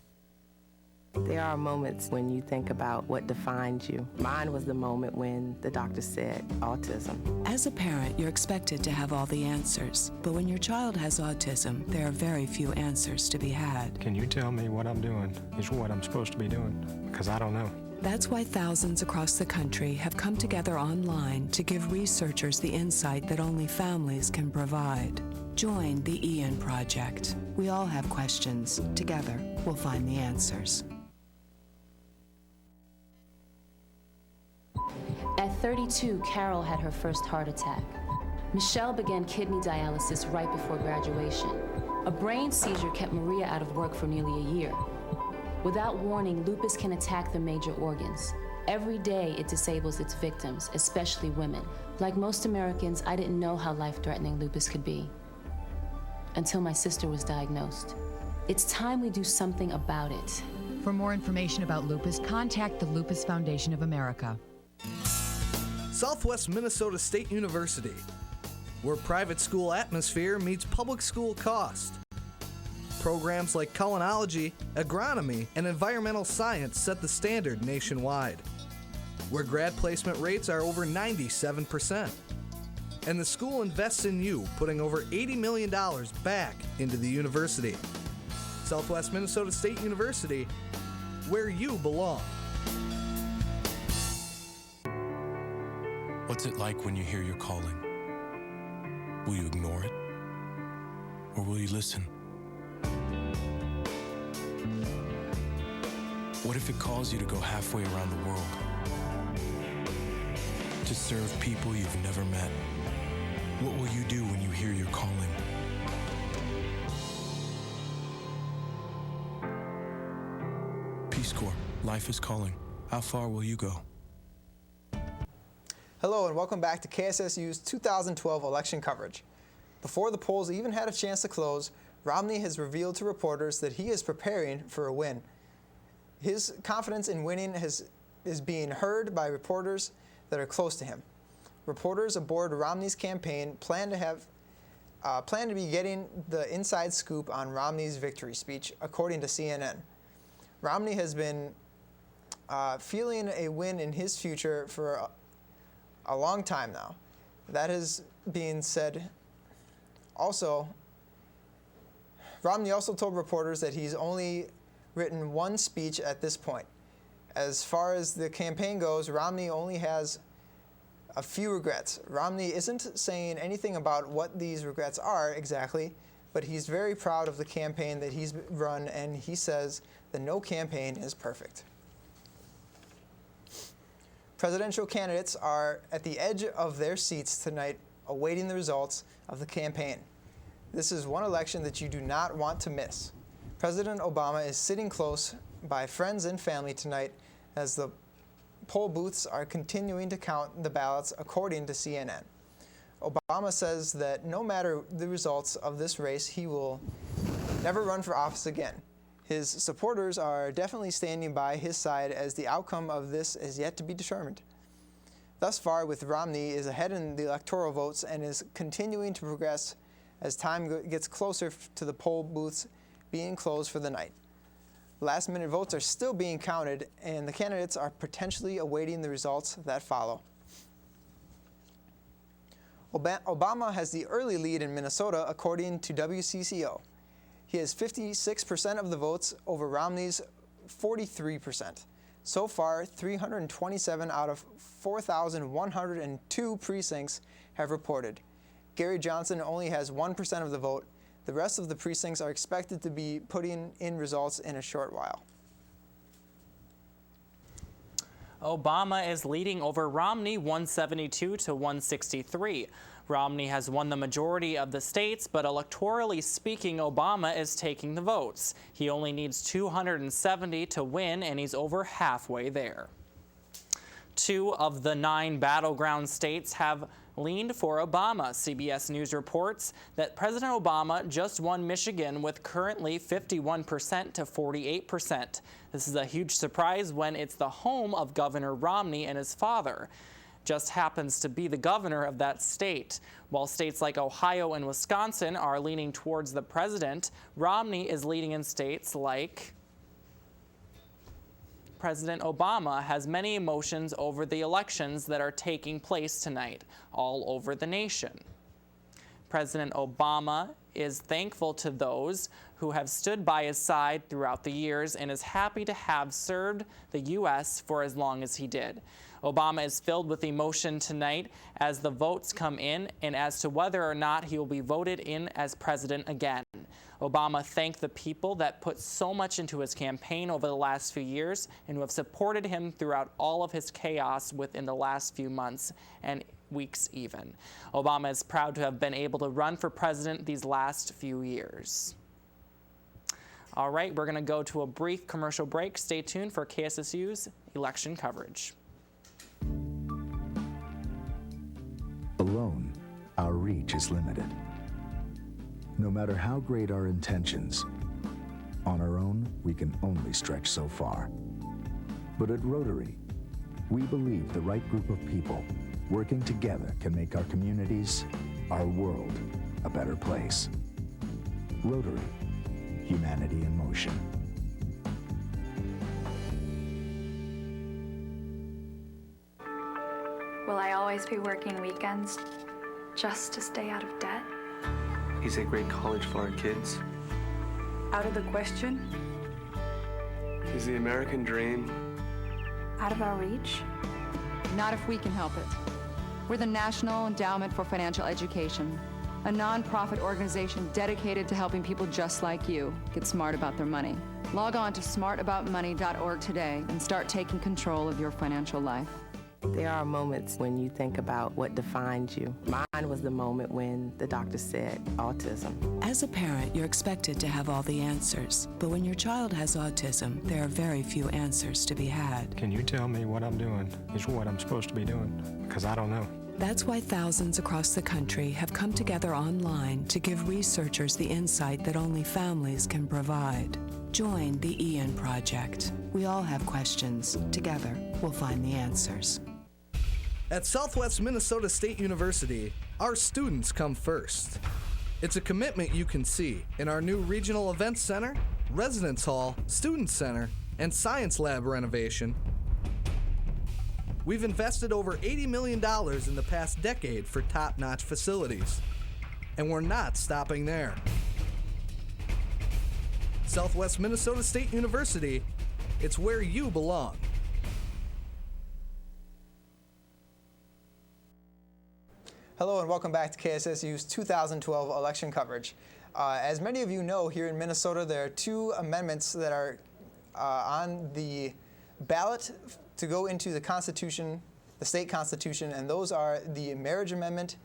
There are moments when you think about what defines you. Mine was the moment when the doctor said autism. As a parent, you're expected to have all the answers. But when your child has autism, there are very few answers to be had. Can you tell me what I'm doing is what I'm supposed to be doing? Because I don't know. That's why thousands across the country have come together online to give researchers the insight that only families can provide. Join the Ian Project. We all have questions. Together, we'll find the answers. At 32, Carol had her first heart attack. Michelle began kidney dialysis right before graduation. A brain seizure kept Maria out of work for nearly a year. Without warning, lupus can attack the major organs. Every day, it disables its victims, especially women. Like most Americans, I didn't know how life-threatening lupus could be until my sister was diagnosed. It's time we do something about it. For more information about lupus, contact the Lupus Foundation of America. Southwest Minnesota State University, where private school atmosphere meets public school cost. Programs like culinology, agronomy, and environmental science set the standard nationwide, where grad placement rates are over 97%. And the school invests in you, putting over $80 million back into the university. Southwest Minnesota State University, where you belong. What's it like when you hear your calling? Will you ignore it? Or will you listen? What if it calls you to go halfway around the world? To serve people you've never met? What will you do when you hear your calling? Peace Corps, life is calling. How far will you go? Hello and welcome back to KSSU's 2012 election coverage. Before the polls even had a chance to close, Romney has revealed to reporters that he is preparing for a win. His confidence in winning is being heard by reporters that are close to him. Reporters aboard Romney's campaign plan to be getting the inside scoop on Romney's victory speech, according to CNN. Romney has been feeling a win in his future for a long time now. That is being said. Also, Romney also told reporters that he's only written one speech at this point. As far as the campaign goes, Romney only has a few regrets. Romney isn't saying anything about what these regrets are exactly, but he's very proud of the campaign that he's run, and he says that no campaign is perfect. Presidential candidates are at the edge of their seats tonight, awaiting the results of the campaign. This is one election that you do not want to miss. President Obama is sitting close by friends and family tonight as the poll booths are continuing to count the ballots, according to CNN. Obama says that no matter the results of this race, he will never run for office again. His supporters are definitely standing by his side, as the outcome of this is yet to be determined. Thus far, with Romney is ahead in the electoral votes and is continuing to progress as time gets closer to the poll booths being closed for the night. Last-minute votes are still being counted, and the candidates are potentially awaiting the results that follow. Obama has the early lead in Minnesota, according to WCCO. He has 56% of the votes over Romney's 43%. So far, 327 out of 4,102 precincts have reported. Gary Johnson only has 1% of the vote. The rest of the precincts are expected to be putting in results in a short while. Obama is leading over Romney 172 to 163. Romney has won the majority of the states, but electorally speaking, Obama is taking the votes. He only needs 270 to win, and he's over halfway there. 2 of the 9 battleground states have leaned for Obama. CBS News reports that President Obama just won Michigan with currently 51% to 48%. This is a huge surprise when it's the home of Governor Romney and his father just happens to be the governor of that state. While states like Ohio and Wisconsin are leaning towards the president, Romney is leading in states like President Obama has many emotions over the elections that are taking place tonight all over the nation. President Obama is thankful to those who have stood by his side throughout the years and is happy to have served the U.S. for as long as he did. Obama is filled with emotion tonight as the votes come in and as to whether or not he will be voted in as president again. Obama thanked the people that put so much into his campaign over the last few years and who have supported him throughout all of his chaos within the last few months and weeks even. Obama is proud to have been able to run for president these last few years. All right, we're going to go to a brief commercial break. Stay tuned for KSSU's election coverage. Alone, our reach is limited. No matter how great our intentions, on our own, we can only stretch so far. But at Rotary, we believe the right group of people working together can make our communities, our world, a better place. Rotary, humanity in motion. Will I always be working weekends just to stay out of debt? Is a great college for our kids? Out of the question? Is the American dream Out of our reach? Not if we can help it. We're the National Endowment for Financial Education, a non-profit organization dedicated to helping people just like you get smart about their money. Log on to smartaboutmoney.org today and start taking control of your financial life. There are moments when you think about what defines you. Mine was the moment when the doctor said autism. As a parent, you're expected to have all the answers. But when your child has autism, there are very few answers to be had. Can you tell me what I'm doing is what I'm supposed to be doing? Because I don't know. That's why thousands across the country have come together online to give researchers the insight that only families can provide. Join the Ian Project. We all have questions. Together, we'll find the answers. At Southwest Minnesota State University, our students come first. It's a commitment you can see in our new Regional Events Center, Residence Hall, Student Center, and Science Lab renovation. We've invested over $80 million in the past decade for top-notch facilities. And we're not stopping there. Southwest Minnesota State University, it's where you belong. Hello and welcome back to KSSU's 2012 election coverage. As many of you know, here in Minnesota there are 2 amendments that are on the ballot to go into the Constitution, the state Constitution, and those are the Marriage Amendment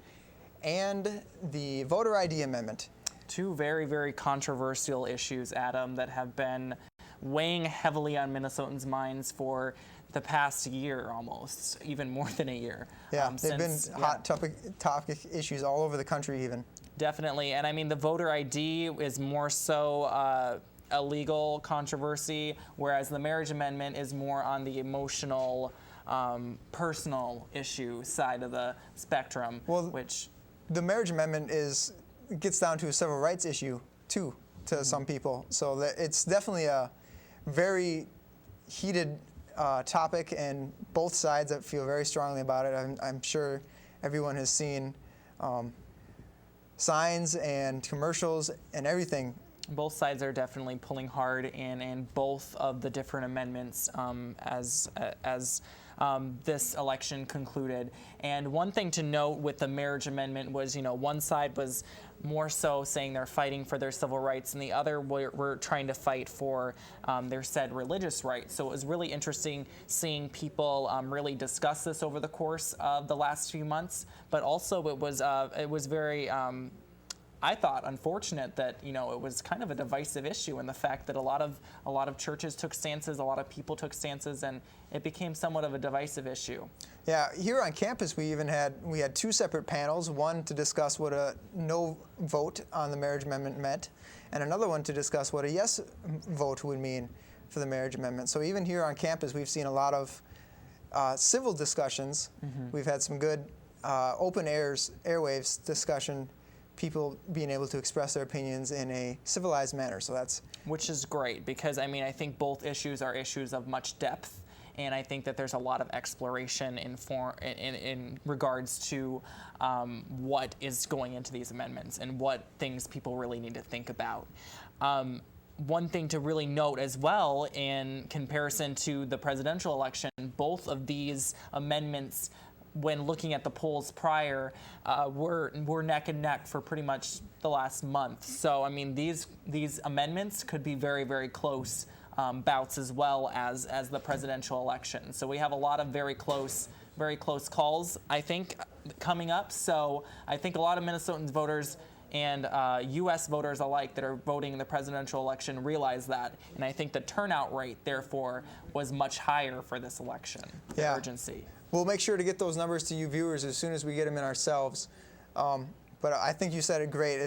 and the Voter ID Amendment. 2 very, very controversial issues, Adam, that have been weighing heavily on Minnesotans' minds for the past year, almost, even more than a year. Yeah, they've been hot topic issues all over the country even. Definitely, and I mean the voter ID is more so a legal controversy, whereas the marriage amendment is more on the emotional, personal issue side of the spectrum. Well, the marriage amendment gets down to a civil rights issue too to some people, so that it's definitely a very heated topic, and both sides that feel very strongly about it. I'm sure everyone has seen signs and commercials and everything. Both sides are definitely pulling hard in both of the different amendments as this election concluded. And one thing to note with the marriage amendment was, one side was more so saying they're fighting for their civil rights, and the other were trying to fight for their said religious rights. So it was really interesting seeing people really discuss this over the course of the last few months. But also it was very I thought unfortunate that it was kind of a divisive issue, and the fact that a lot of churches took stances, a lot of people took stances, and it became somewhat of a divisive issue. Yeah, here on campus we had two separate panels, one to discuss what a no vote on the marriage amendment meant, and another one to discuss what a yes vote would mean for the marriage amendment. So even here on campus we've seen a lot of civil discussions. Mm-hmm. We've had some good open airwaves discussion, people being able to express their opinions in a civilized manner. So which is great, because I think both issues are issues of much depth, and I think that there's a lot of exploration in regards to what is going into these amendments and what things people really need to think about. One thing to really note as well, in comparison to the presidential election, both of these amendments, when looking at the polls prior, were neck and neck for pretty much the last month. So these amendments could be very, very close bouts as well as the presidential election. So we have a lot of very close calls, I think, coming up. So I think a lot of Minnesotans voters and U.S. voters alike that are voting in the presidential election realize that, and I think the turnout rate, therefore, was much higher for this election. The urgency. We'll make sure to get those numbers to you viewers as soon as we get them in ourselves. But I think you said it great.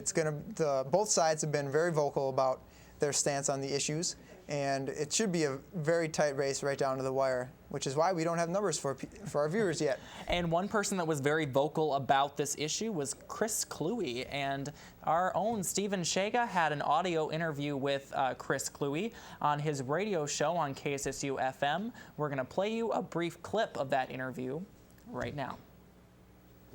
Both sides have been very vocal about their stance on the issues, and it should be a very tight race right down to the wire, which is why we don't have numbers for our viewers yet. And one person that was very vocal about this issue was Chris Cluey, and our own Stephen Shaga had an audio interview with Chris Cluey on his radio show on KSSU-FM. We're going to play you a brief clip of that interview right now.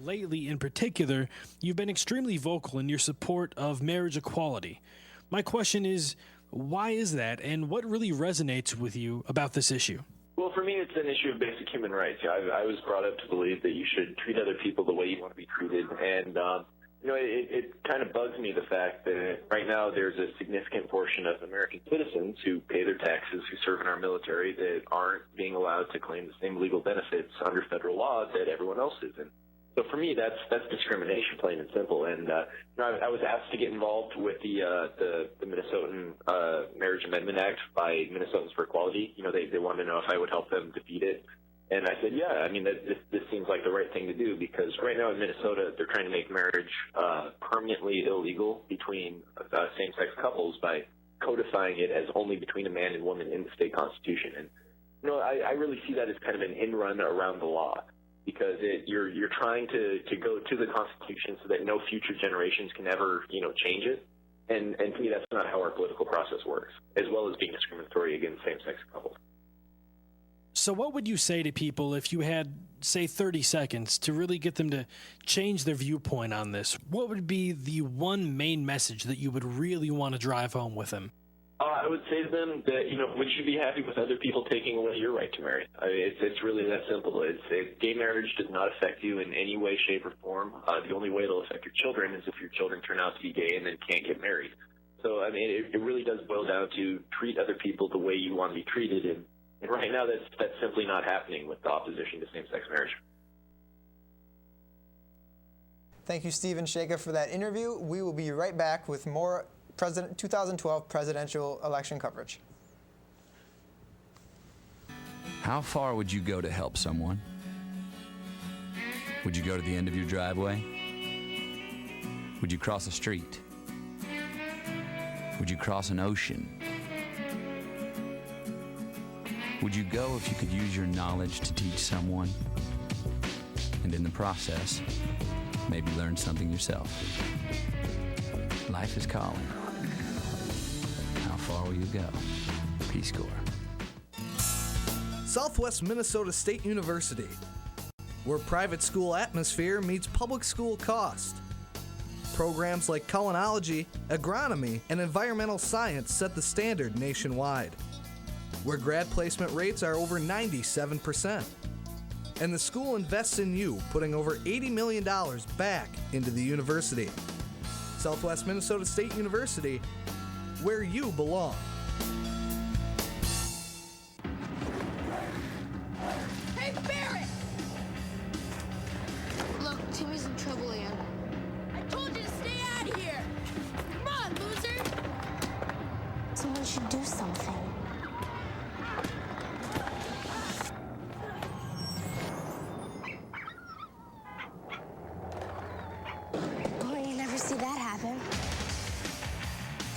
Lately, in particular, you've been extremely vocal in your support of marriage equality. My question is, why is that, and what really resonates with you about this issue? Well, for me, it's an issue of basic human rights. I was brought up to believe that you should treat other people the way you want to be treated, and it kind of bugs me the fact that right now there's a significant portion of American citizens who pay their taxes, who serve in our military, that aren't being allowed to claim the same legal benefits under federal law that everyone else is in. So for me, that's discrimination, plain and simple. And I was asked to get involved with the Minnesotan Marriage Amendment Act by Minnesotans for Equality. They wanted to know if I would help them defeat it. And I said, yeah, this seems like the right thing to do, because right now in Minnesota, they're trying to make marriage permanently illegal between same-sex couples by codifying it as only between a man and woman in the state constitution. And, I really see that as kind of an in run around the law, because you're trying to go to the Constitution so that no future generations can ever, change it. And to me, that's not how our political process works, as well as being discriminatory against same-sex couples. So what would you say to people if you had, say, 30 seconds to really get them to change their viewpoint on this? What would be the one main message that you would really want to drive home with them? I would say to them that, would you be happy with other people taking away your right to marry? It's really that simple. Gay marriage does not affect you in any way, shape, or form. The only way it'll affect your children is if your children turn out to be gay and then can't get married. So, it really does boil down to treat other people the way you want to be treated. And right now, that's simply not happening with the opposition to same-sex marriage. Thank you, Stephen Shaga, for that interview. We will be right back with more 2012 presidential election coverage. How far would you go to help someone? Would you go to the end of your driveway? Would you cross a street? Would you cross an ocean? Would you go if you could use your knowledge to teach someone? And in the process, maybe learn something yourself. Life is calling. How far will you go? Peace Corps. Southwest Minnesota State University, where private school atmosphere meets public school cost. Programs like culinology, agronomy, and environmental science set the standard nationwide, where grad placement rates are over 97%. And the school invests in you, putting over $80 million back into the university. Southwest Minnesota State University, where you belong. Hey, Barrett! Look, Timmy's in trouble again. I told you to stay out of here! Come on, loser! Someone should do something.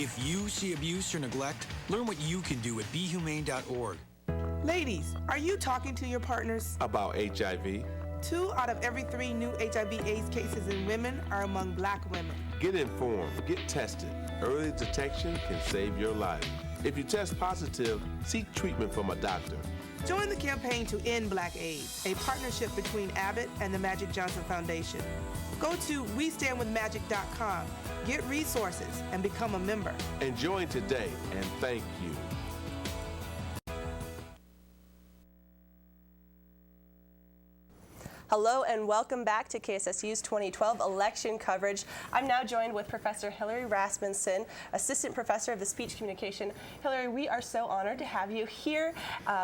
If you see abuse or neglect, learn what you can do at BeHumane.org. Ladies, are you talking to your partners about HIV? 2 out of every 3 new HIV/AIDS cases in women are among Black women. Get informed, get tested. Early detection can save your life. If you test positive, seek treatment from a doctor. Join the campaign to end Black AIDS, a partnership between Abbott and the Magic Johnson Foundation. Go to WeStandWithMagic.com, get resources, and become a member. And join today, and thank you. Hello and welcome back to KSSU's 2012 election coverage. I'm now joined with Professor Hillary Rasmussen, Assistant Professor of the Speech Communication. Hillary, we are so honored to have you here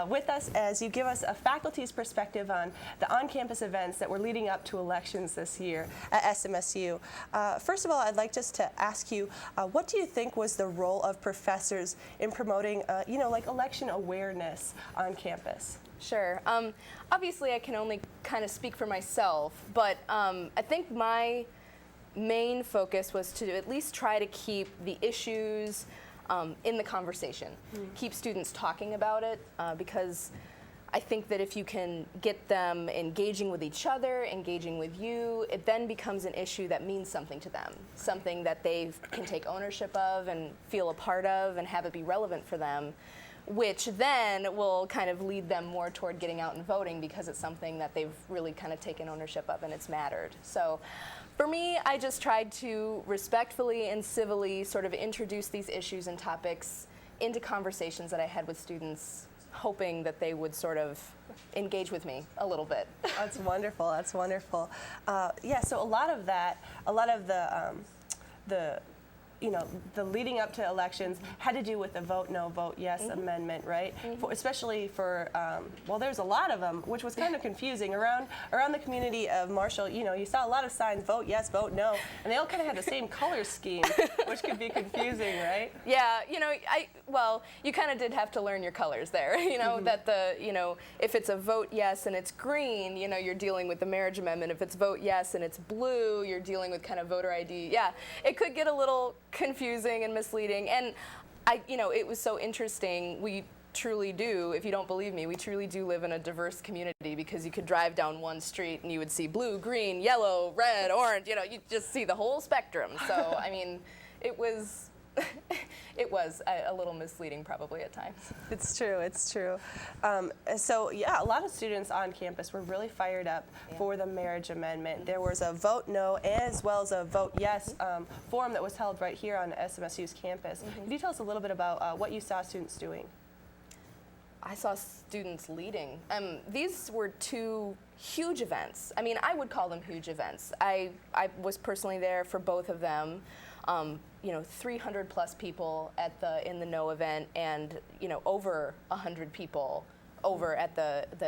with us as you give us a faculty's perspective on the on-campus events that were leading up to elections this year at SMSU. First of all, I'd like just to ask you, what do you think was the role of professors in promoting, like election awareness on campus? Sure. Obviously, I can only kind of speak for myself, but I think my main focus was to at least try to keep the issues in the conversation, keep students talking about it, because I think that if you can get them engaging with each other, engaging with you, it then becomes an issue that means something to them, something that they can take ownership of and feel a part of and have it be relevant for them, which then will kind of lead them more toward getting out and voting because it's something that they've really kind of taken ownership of and it's mattered. So for me, I just tried to respectfully and civilly sort of introduce these issues and topics into conversations that I had with students, hoping that they would sort of engage with me a little bit. That's wonderful. That's wonderful. Yeah, so a lot of the leading up to elections had to do with the vote no, vote yes amendment, right? Especially for, well, there's a lot of them, which was kind of confusing. Around the community of Marshall, you saw a lot of signs, vote yes, vote no, and they all kind of had the same color scheme, which could be confusing, right? Yeah, well, you kind of did have to learn your colors there, that if it's a vote yes and it's green, you're dealing with the marriage amendment. If it's vote yes and it's blue, you're dealing with kind of voter ID. Yeah, it could get a little confusing and misleading, and it was so interesting. We truly do, if you don't believe me, we truly do live in a diverse community, because you could drive down one street and you would see blue, green, yellow, red, orange, you just see the whole spectrum. So I mean, it was a little misleading probably at times. It's true, it's true. So yeah, a lot of students on campus were really fired up for the marriage amendment. There was a vote no as well as a vote yes forum that was held right here on SMSU's campus. Can you tell us a little bit about what you saw students doing? I saw students leading. These were 2 huge events. I mean, I would call them huge events. I was personally there for both of them. 300 plus people in the no event, and over 100 people over at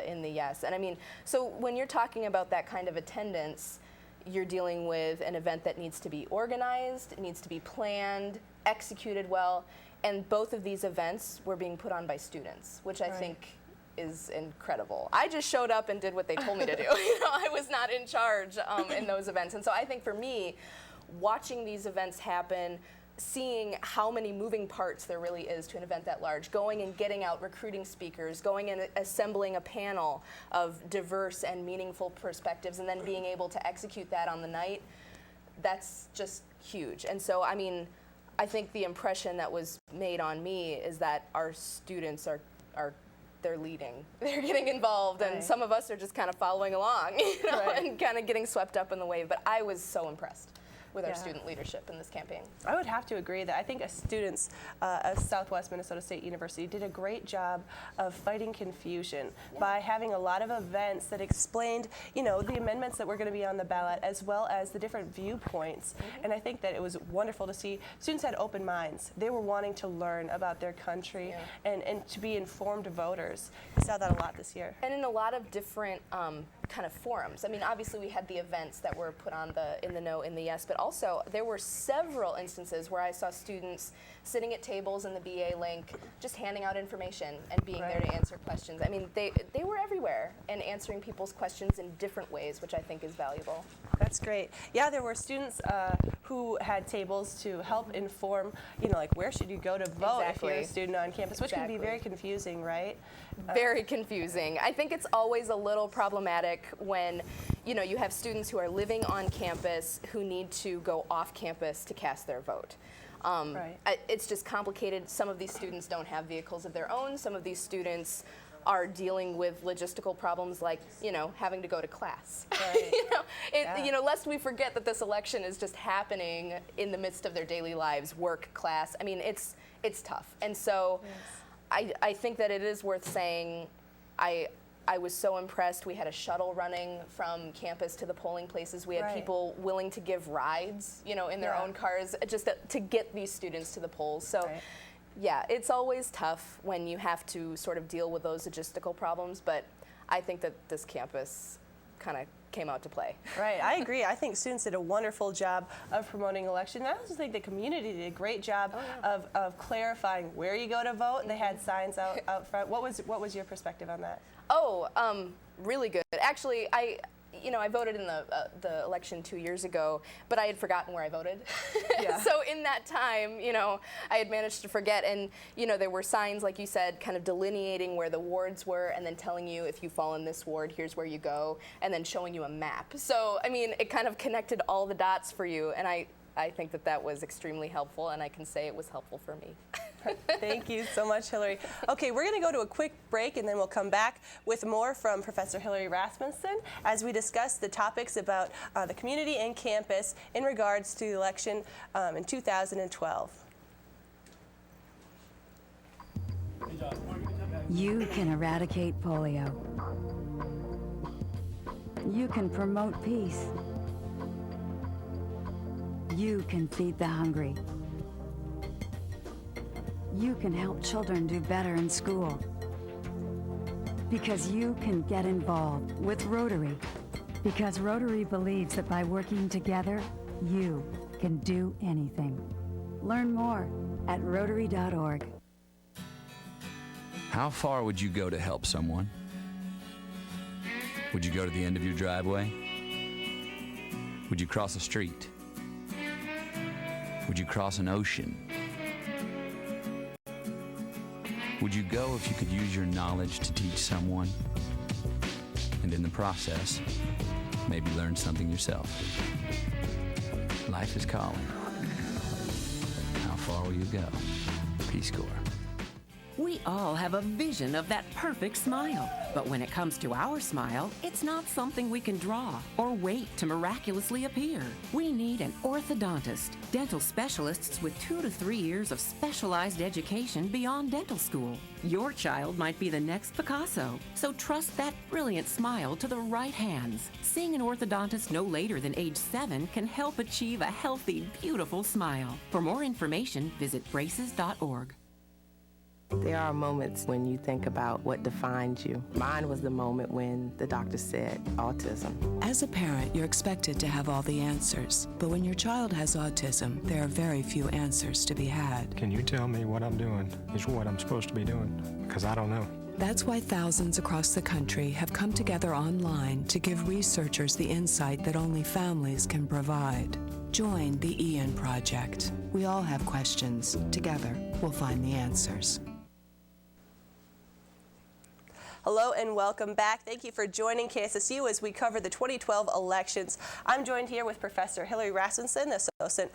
in the yes. And I mean, so when you're talking about that kind of attendance, you're dealing with an event that needs to be organized, it needs to be planned, executed well, and both of these events were being put on by students, which I think is incredible. I just showed up and did what they told me to do. You know, I was not in charge in those events. And so I think for me, watching these events happen, seeing how many moving parts there really is to an event that large, going and getting out recruiting speakers, going and assembling a panel of diverse and meaningful perspectives, and then being able to execute that on the night, that's just huge. And so, I mean, I think the impression that was made on me is that our students they're leading. They're getting involved, and some of us are just kind of following along, you know, and kind of getting swept up in the wave. But I was so impressed with our student leadership in this campaign. I would have to agree that I think students of Southwest Minnesota State University did a great job of fighting confusion by having a lot of events that explained, you know, the amendments that were going to be on the ballot, as well as the different viewpoints. And I think that it was wonderful to see students had open minds. They were wanting to learn about their country and to be informed voters. We saw that a lot this year. And in a lot of different kind of forums. I mean, obviously we had the events that were put on in the no, in the yes, but also there were several instances where I saw students sitting at tables in the BA link, just handing out information and being there to answer questions. I mean, they were everywhere and answering people's questions in different ways, which I think is valuable. That's great. Yeah, there were students who had tables to help inform, you know, like where should you go to vote if you're a student on campus, which can be very confusing, right? Very confusing. I think it's always a little problematic when, you know, you have students who are living on campus who need to go off campus to cast their vote. It's just complicated. Some of these students don't have vehicles of their own. Some of these students are dealing with logistical problems like, you know, having to go to class. You know, lest we forget that this election is just happening in the midst of their daily lives, work, class. I mean, it's tough. And so I think that it is worth saying I was so impressed. We had a shuttle running from campus to the polling places. We had people willing to give rides, you know, in their own cars just to get these students to the polls. So, yeah, it's always tough when you have to sort of deal with those logistical problems, but I think that this campus kind of came out to play. Right, I agree. I think students did a wonderful job of promoting election. I also think the community did a great job of clarifying where you go to vote. They had signs out front. What was your perspective on that? Oh, really good. Actually, I voted in the election 2 years ago, but I had forgotten where I voted. So in that time, you know, I had managed to forget, and you know, there were signs, like you said, kind of delineating where the wards were, and then telling you if you fall in this ward, here's where you go, and then showing you a map. So I mean, it kind of connected all the dots for you, and I think that was extremely helpful, and I can say it was helpful for me. Thank you so much, Hillary. Okay, we're going to go to a quick break, and then we'll come back with more from Professor Hillary Rasmussen as we discuss the topics about the community and campus in regards to the election in 2012. You can eradicate polio. You can promote peace. You can feed the hungry. You can help children do better in school. Because you can get involved with Rotary. Because Rotary believes that by working together, you can do anything. Learn more at Rotary.org. How far would you go to help someone? Would you go to the end of your driveway? Would you cross a street? Would you cross an ocean? Would you go if you could use your knowledge to teach someone? And in the process, maybe learn something yourself. Life is calling. How far will you go? Peace Corps. We all have a vision of that perfect smile. But when it comes to our smile, it's not something we can draw or wait to miraculously appear. We need an orthodontist, dental specialists with 2 to 3 years of specialized education beyond dental school. Your child might be the next Picasso, so trust that brilliant smile to the right hands. Seeing an orthodontist no later than age 7 can help achieve a healthy, beautiful smile. For more information, visit braces.org. There are moments when you think about what defines you. Mine was the moment when the doctor said autism. As a parent, you're expected to have all the answers. But when your child has autism, there are very few answers to be had. Can you tell me what I'm doing is what I'm supposed to be doing? Because I don't know. That's why thousands across the country have come together online to give researchers the insight that only families can provide. Join the Ian Project. We all have questions. Together, we'll find the answers. Hello and welcome back. Thank you for joining KSSU as we cover the 2012 elections. I'm joined here with Professor Hillary Rasmussen, Assistant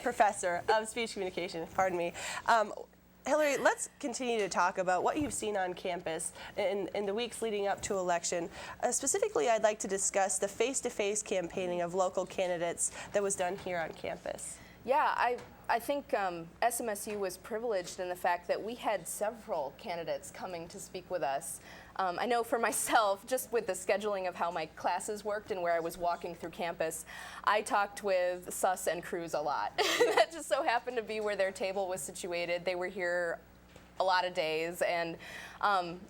Professor of Speech Communication. Pardon me. Hillary, let's continue to talk about what you've seen on campus in the weeks leading up to election. Specifically, I'd like to discuss the face-to-face campaigning of local candidates that was done here on campus. Yeah, I think SMSU was privileged in the fact that we had several candidates coming to speak with us. I know for myself, just with the scheduling of how my classes worked and where I was walking through campus, I talked with Sus and Cruz a lot. That just so happened to be where their table was situated. They were here a lot of days, and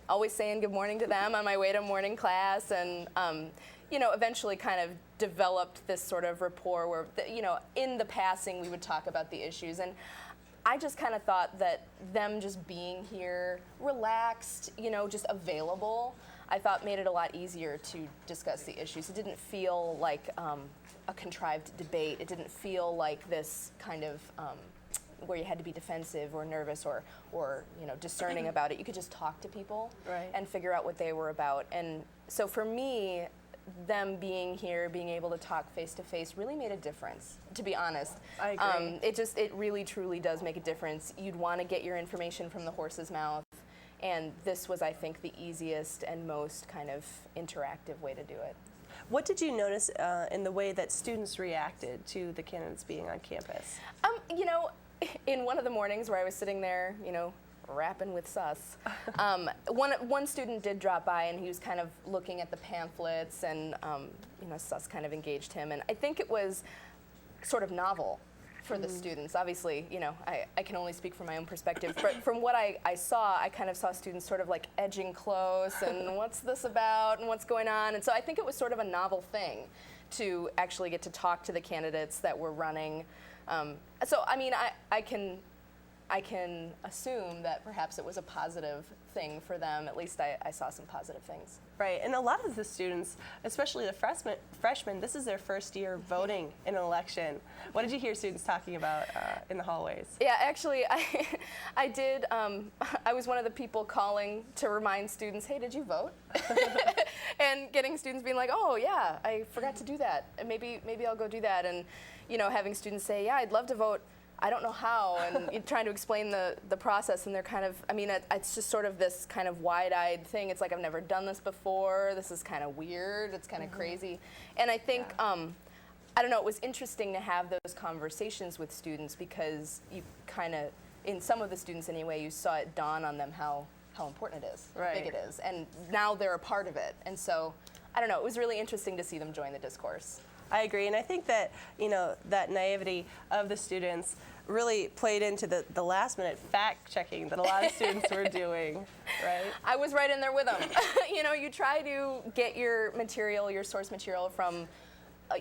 always saying good morning to them on my way to morning class, and you know, eventually kind of developed this sort of rapport where, you know, in the passing we would talk about the issues. And I just kind of thought that them just being here, relaxed, you know, just available, I thought made it a lot easier to discuss the issues. It didn't feel like a contrived debate. It didn't feel like this kind of where you had to be defensive or nervous or you know, discerning about it. You could just talk to people and figure out what they were about. And so for me, them being here, being able to talk face to face really made a difference, to be honest. I agree. It really truly does make a difference. You'd want to get your information from the horse's mouth, and this was, I think, the easiest and most kind of interactive way to do it. What did you notice in the way that students reacted to the candidates being on campus? You know, in one of the mornings where I was sitting there, you know, rapping with Sus, one student did drop by, and he was kind of looking at the pamphlets, and you know, Sus kind of engaged him, and I think it was sort of novel for the students. Obviously, you know, I can only speak from my own perspective, but from what I saw, I kind of saw students sort of like edging close, and what's this about, and what's going on, and so I think it was sort of a novel thing to actually get to talk to the candidates that were running. So, I mean, I can assume that perhaps it was a positive thing for them. At least I saw some positive things. Right, and a lot of the students, especially the freshmen, this is their first year voting in an election. What did you hear students talking about in the hallways? Yeah, actually, I did. I was one of the people calling to remind students, hey, did you vote? And getting students being like, oh, yeah, I forgot to do that. And maybe I'll go do that. And, you know, having students say, yeah, I'd love to vote. I don't know how, and trying to explain the process, and they're kind of, I mean, it's just sort of this kind of wide-eyed thing. It's like, I've never done this before. This is kind of weird. It's kind of crazy. And I think, I don't know, it was interesting to have those conversations with students, because you kind of, in some of the students anyway, you saw it dawn on them how important it is, how big it is. And now they're a part of it. And so, I don't know, it was really interesting to see them join the discourse. I agree, and I think that, you know, that naivety of the students really played into the last-minute fact-checking that a lot of students were doing, right? I was right in there with them. You know, you try to get your material, your source material from,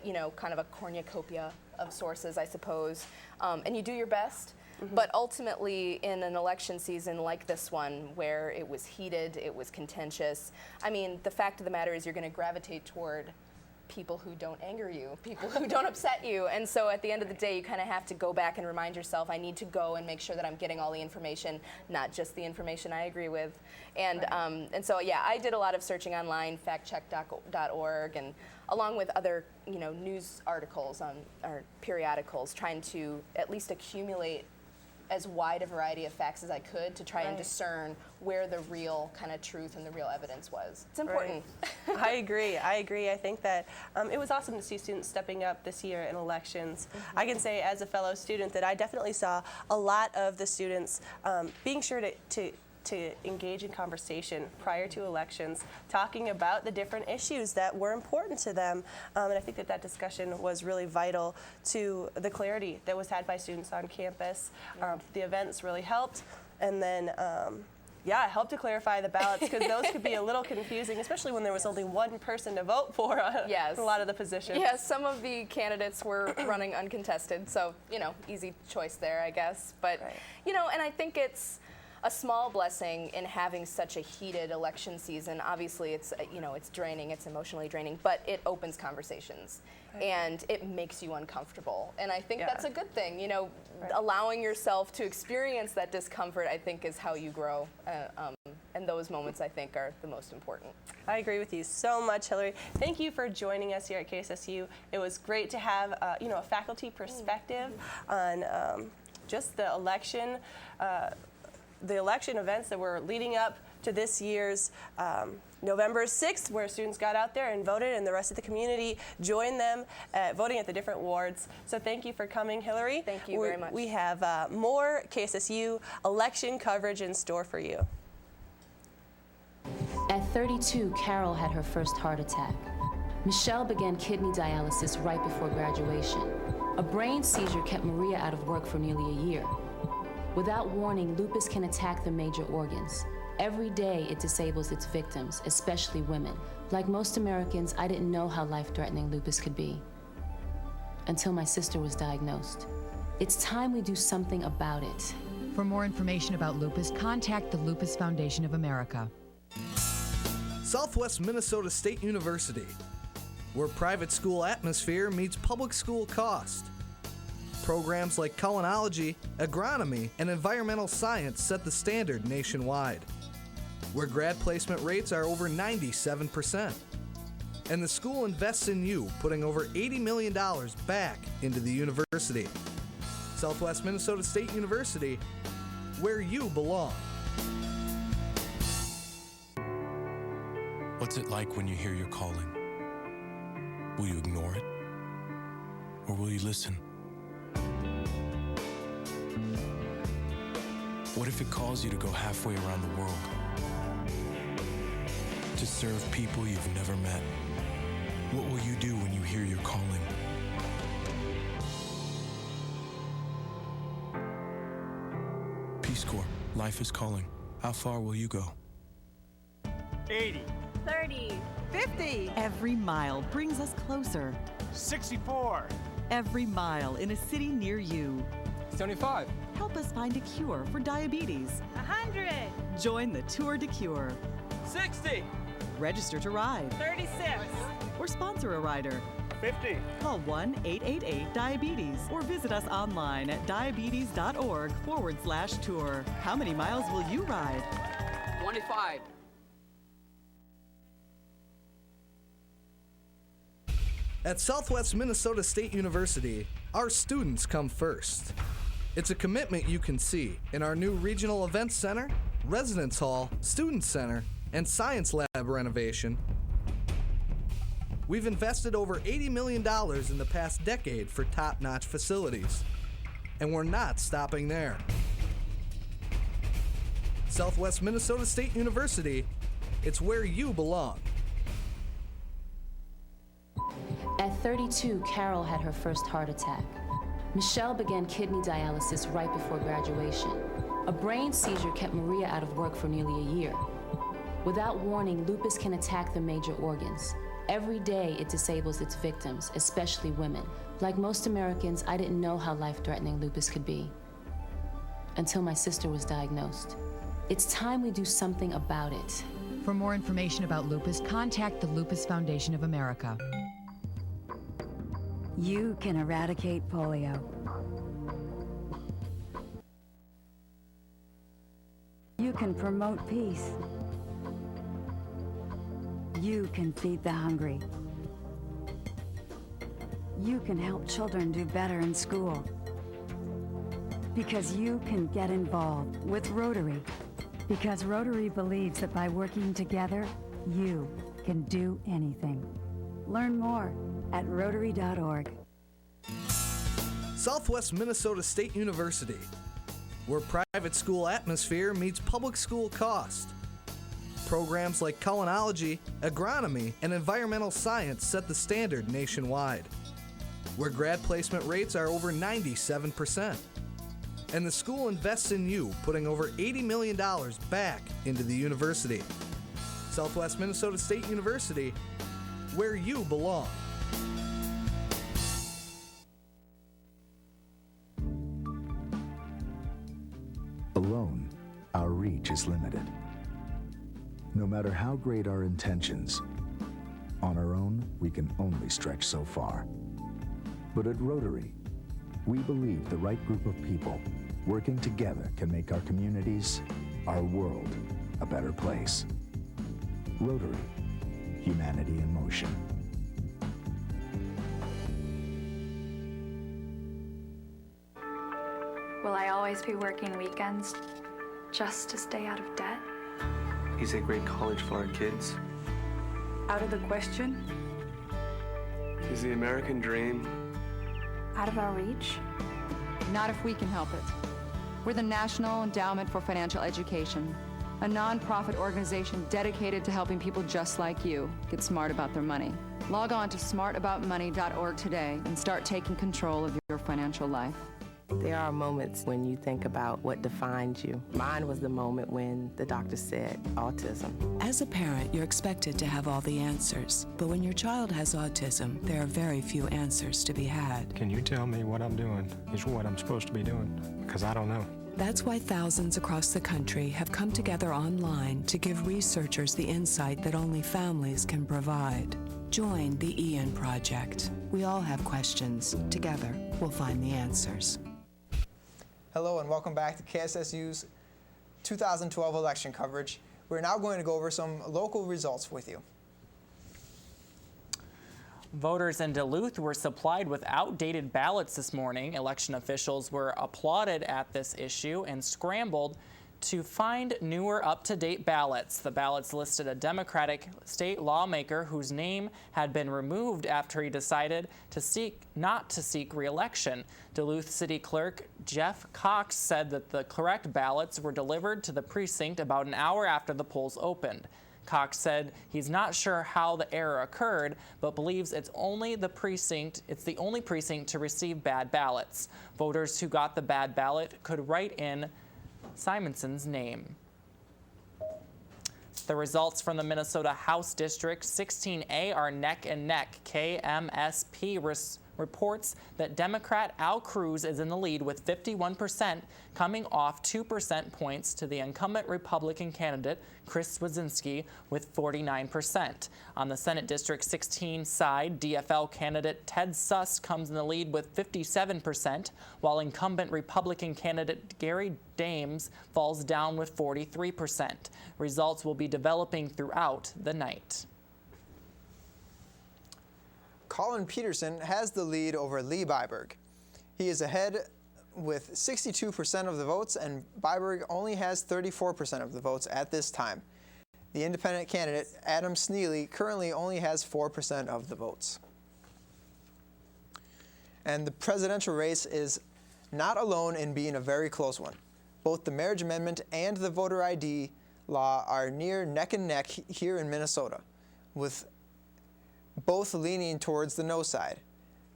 you know, kind of a cornucopia of sources, I suppose, and you do your best. But ultimately, in an election season like this one, where it was heated, it was contentious, I mean, the fact of the matter is you're going to gravitate toward people who don't anger you, people who don't upset you. And so at the end of the day, you kind of have to go back and remind yourself, I need to go and make sure that I'm getting all the information, not just the information I agree with. And and so, yeah, I did a lot of searching online, factcheck.org, and along with other, you know, news articles or periodicals, trying to at least accumulate as wide a variety of facts as I could to try and discern where the real kind of truth and the real evidence was. It's important. I agree. I think that it was awesome to see students stepping up this year in elections. I can say as a fellow student that I definitely saw a lot of the students being sure to engage in conversation prior to elections, talking about the different issues that were important to them. And I think that discussion was really vital to the clarity that was had by students on campus. The events really helped. And then, yeah, it helped to clarify the ballots, because those could be a little confusing, especially when there was only one person to vote for a lot of the positions. Yes, some of the candidates were running uncontested, so, you know, easy choice there, I guess. But, you know, and I think it's, a small blessing in having such a heated election season. Obviously, it's it's draining, it's emotionally draining, but it opens conversations and it makes you uncomfortable. And I think that's a good thing. Allowing yourself to experience that discomfort, I think, is how you grow. And those moments, I think, are the most important. I agree with you so much, Hillary. Thank you for joining us here at KSSU. It was great to have a faculty perspective on just the election events that were leading up to this year's November 6th, where students got out there and voted, and the rest of the community joined them voting at the different wards. So thank you for coming, Hillary. Thank you very much. We have more KSSU election coverage in store for you. At 32, Carol had her first heart attack. Michelle began kidney dialysis right before graduation. A brain seizure kept Maria out of work for nearly a year. Without warning, lupus can attack the major organs. Every day, it disables its victims, especially women. Like most Americans, I didn't know how life-threatening lupus could be until my sister was diagnosed. It's time we do something about it. For more information about lupus, contact the Lupus Foundation of America. Southwest Minnesota State University, where private school atmosphere meets public school cost. Programs like culinology, agronomy, and environmental science set the standard nationwide, where grad placement rates are over 97%. And the school invests in you, putting over $80 million back into the university. Southwest Minnesota State University, where you belong. What's it like when you hear your calling? Will you ignore it? Or will you listen? What if it calls you to go halfway around the world? To serve people you've never met? What will you do when you hear your calling? Peace Corps, life is calling. How far will you go? 80. 30. 50. Every mile brings us closer. 64. Every mile in a city near you. 75. Help us find a cure for diabetes. 100. Join the Tour de Cure. 60. Register to ride. 36. Or sponsor a rider. 50. Call 1-888-DIABETES or visit us online at diabetes.org/tour. How many miles will you ride? 25. At Southwest Minnesota State University, our students come first. It's a commitment you can see in our new Regional Events Center, Residence Hall, Student Center, and Science Lab renovation. We've invested over $80 million in the past decade for top-notch facilities. And we're not stopping there. Southwest Minnesota State University, it's where you belong. At 32, Carol had her first heart attack. Michelle began kidney dialysis right before graduation. A brain seizure kept Maria out of work for nearly a year. Without warning, lupus can attack the major organs. Every day, it disables its victims, especially women. Like most Americans, I didn't know how life-threatening lupus could be until my sister was diagnosed. It's time we do something about it. For more information about lupus, contact the Lupus Foundation of America. You can eradicate polio. You can promote peace. You can feed the hungry. You can help children do better in school. Because you can get involved with Rotary. Because Rotary believes that by working together, you can do anything. Learn more at Rotary.org. Southwest Minnesota State University, where private school atmosphere meets public school cost. Programs like culinology, agronomy, and environmental science set the standard nationwide, where grad placement rates are over 97%. And the school invests in you, putting over $80 million back into the university. Southwest Minnesota State University, where you belong. Alone, our reach is limited. No matter how great our intentions, on our own, we can only stretch so far. But at Rotary, we believe the right group of people working together can make our communities, our world, a better place. Rotary, humanity in motion. Will I always be working weekends just to stay out of debt? Is a great college for our kids? Out of the question? Is the American dream Out of our reach? Not if we can help it. We're the National Endowment for Financial Education, a nonprofit organization dedicated to helping people just like you get smart about their money. Log on to smartaboutmoney.org today and start taking control of your financial life. There are moments when you think about what defines you. Mine was the moment when the doctor said autism. As a parent, you're expected to have all the answers. But when your child has autism, there are very few answers to be had. Can you tell me what I'm doing is what I'm supposed to be doing? Because I don't know. That's why thousands across the country have come together online to give researchers the insight that only families can provide. Join the Ian Project. We all have questions. Together, we'll find the answers. Hello and welcome back to KSSU's 2012 election coverage. We're now going to go over some local results with you. Voters in Duluth were supplied with outdated ballots this morning. Election officials were applauded at this issue and scrambled to find newer, up-to-date ballots. The ballots listed a Democratic state lawmaker whose name had been removed after he decided not to seek re-election. Duluth City Clerk Jeff Cox said that the correct ballots were delivered to the precinct about an hour after the polls opened. Cox said he's not sure how the error occurred, but believes it's the only precinct to receive bad ballots. Voters who got the bad ballot could write in Simonson's name. The results from the Minnesota House District 16A are neck and neck. KMSP reports that Democrat Al Cruz is in the lead with 51%, coming off 2% points to the incumbent Republican candidate Chris Wazinski with 49%. On the Senate District 16 side, DFL candidate Ted Suss comes in the lead with 57%, while incumbent Republican candidate Gary Dames falls down with 43%. Results will be developing throughout the night. Colin Peterson has the lead over Lee Byberg. He is ahead with 62% of the votes, and Byberg only has 34% of the votes at this time. The independent candidate, Adam Sneely, currently only has 4% of the votes. And the presidential race is not alone in being a very close one. Both the marriage amendment and the voter ID law are near neck and neck here in Minnesota, with both leaning towards the no side.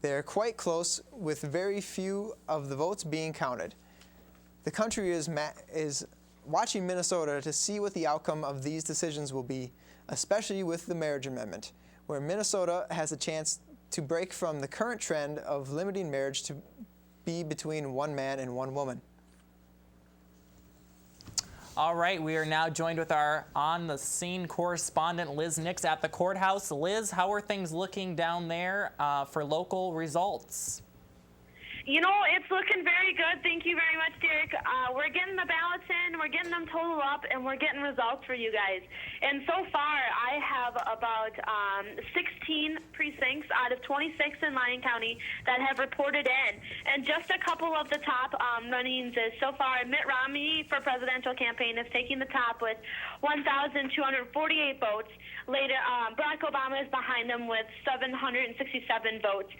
They're quite close, with very few of the votes being counted. The country is watching Minnesota to see what the outcome of these decisions will be, especially with the marriage amendment, where Minnesota has a chance to break from the current trend of limiting marriage to be between one man and one woman. All right, we are now joined with our on-the-scene correspondent, Liz Nix, at the courthouse. Liz, how are things looking down there for local results? You know, it's looking very good. Thank you very much, Derick. We're getting the ballots in, we're getting them totaled up, and we're getting results for you guys. And so far, I have about 16 precincts out of 26 in Lyon County that have reported in. And just a couple of the top runnings is so far Mitt Romney for presidential campaign is taking the top with 1,248 votes. Later, Barack Obama is behind him with 767 votes.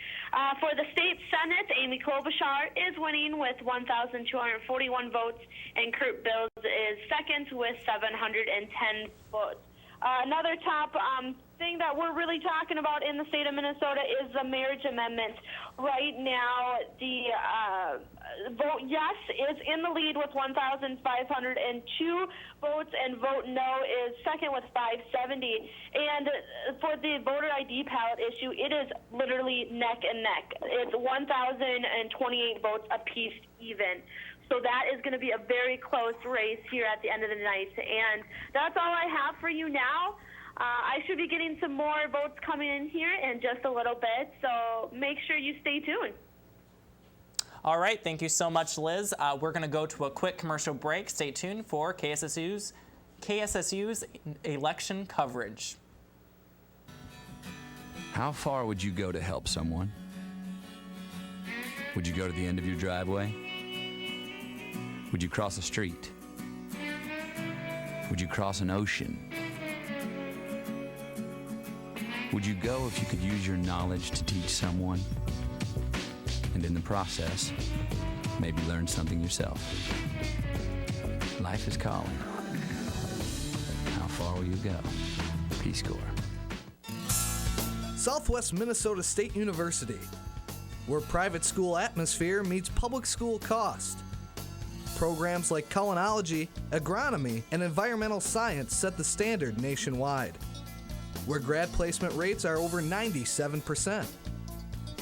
For the state Senate, Amy Klobuchar is winning with 1,241 votes, and Kurt Bills is second with 710 votes. Another top thing that we're really talking about in the state of Minnesota is the marriage amendment. Right now, the vote yes is in the lead with 1,502 votes, and vote no is second with 570. And for the voter ID ballot issue, it is literally neck and neck. It's 1,028 votes apiece even. So that is going to be a very close race here at the end of the night. And that's all I have for you now. I should be getting some more votes coming in here in just a little bit, so make sure you stay tuned. All right, thank you so much, Liz. We're going to go to a quick commercial break. Stay tuned for KSSU's election coverage. How far would you go to help someone? Would you go to the end of your driveway? Would you cross a street? Would you cross an ocean? Would you go if you could use your knowledge to teach someone? And in the process, maybe learn something yourself. Life is calling. How far will you go? Peace Corps. Southwest Minnesota State University, where private school atmosphere meets public school cost. Programs like culinology, agronomy, and environmental science set the standard nationwide, where grad placement rates are over 97%.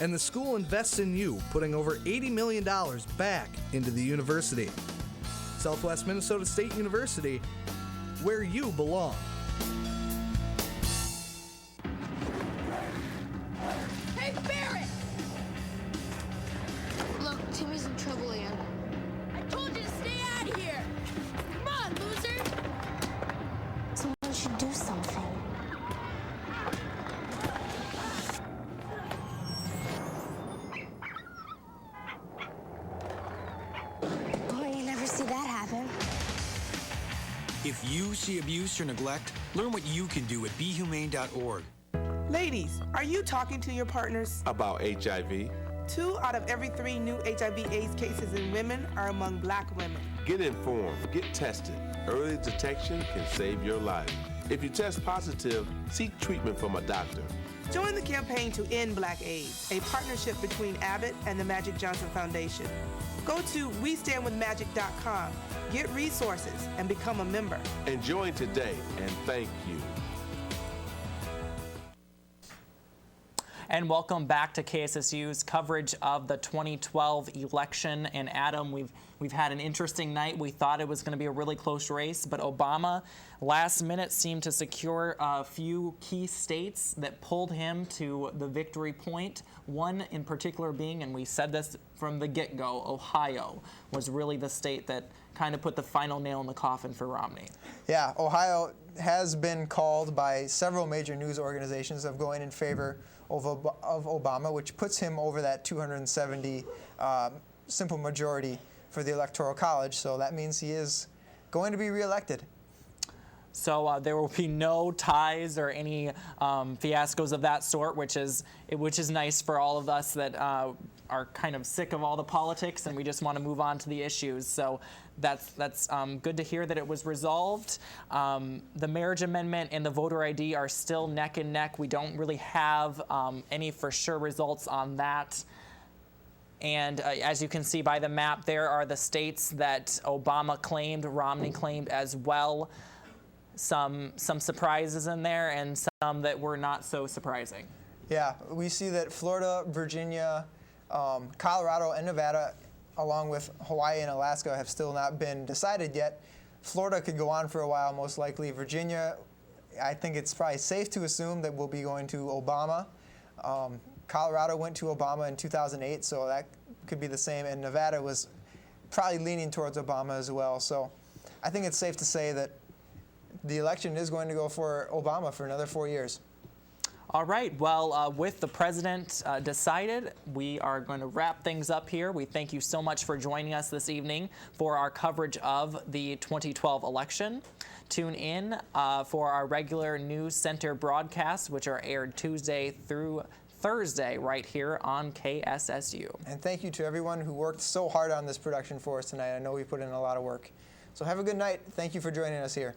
And the school invests in you, putting over $80 million back into the university. Southwest Minnesota State University, where you belong. Hey, Barrett! Look, Timmy's in trouble, Ann. I told you to stay out of here! Come on, loser! Someone should do something. Boy, you never see that happen. If you see abuse or neglect, learn what you can do at BeHumane.org. Ladies, are you talking to your partners? About HIV? 2 out of every 3 new HIV/AIDS cases in women are among Black women. Get informed, get tested. Early detection can save your life. If you test positive, seek treatment from a doctor. Join the campaign to end Black AIDS, a partnership between Abbott and the Magic Johnson Foundation. Go to WeStandWithMagic.com, get resources, and become a member. And join today, and thank you. And welcome back to KSSU's coverage of the 2012 election. And Adam, we've had an interesting night. We thought it was going to be a really close race, but Obama last minute seemed to secure a few key states that pulled him to the victory point. One in particular being, and we said this from the get-go, Ohio was really the state that kind of put the final nail in the coffin for Romney. Yeah, Ohio has been called by several major news organizations of going in favor of Obama, which puts him over that 270 simple majority for the Electoral College. So that means he is going to be reelected. So there will be no ties or any fiascos of that sort, which is nice for all of us that are kind of sick of all the politics and we just want to move on to the issues. So that's good to hear that it was resolved. The marriage amendment and the voter ID are still neck and neck. We don't really have any for sure results on that. And as you can see by the map, there are the states that Obama claimed, Romney claimed as well. Some surprises in there and some that were not so surprising. Yeah, we see that Florida, Virginia, Colorado, and Nevada, along with Hawaii and Alaska, have still not been decided yet. Florida could go on for a while, most likely. Virginia, I think it's probably safe to assume that we'll be going to Obama. Colorado went to Obama in 2008, so that could be the same. And Nevada was probably leaning towards Obama as well. So I think it's safe to say that the election is going to go for Obama for another 4 years. All right, well, with the president decided, we are going to wrap things up here. We thank you so much for joining us this evening for our coverage of the 2012 election. Tune in for our regular News Center broadcasts, which are aired Tuesday through Thursday right here on KSSU. And thank you to everyone who worked so hard on this production for us tonight. I know we put in a lot of work. So have a good night. Thank you for joining us here.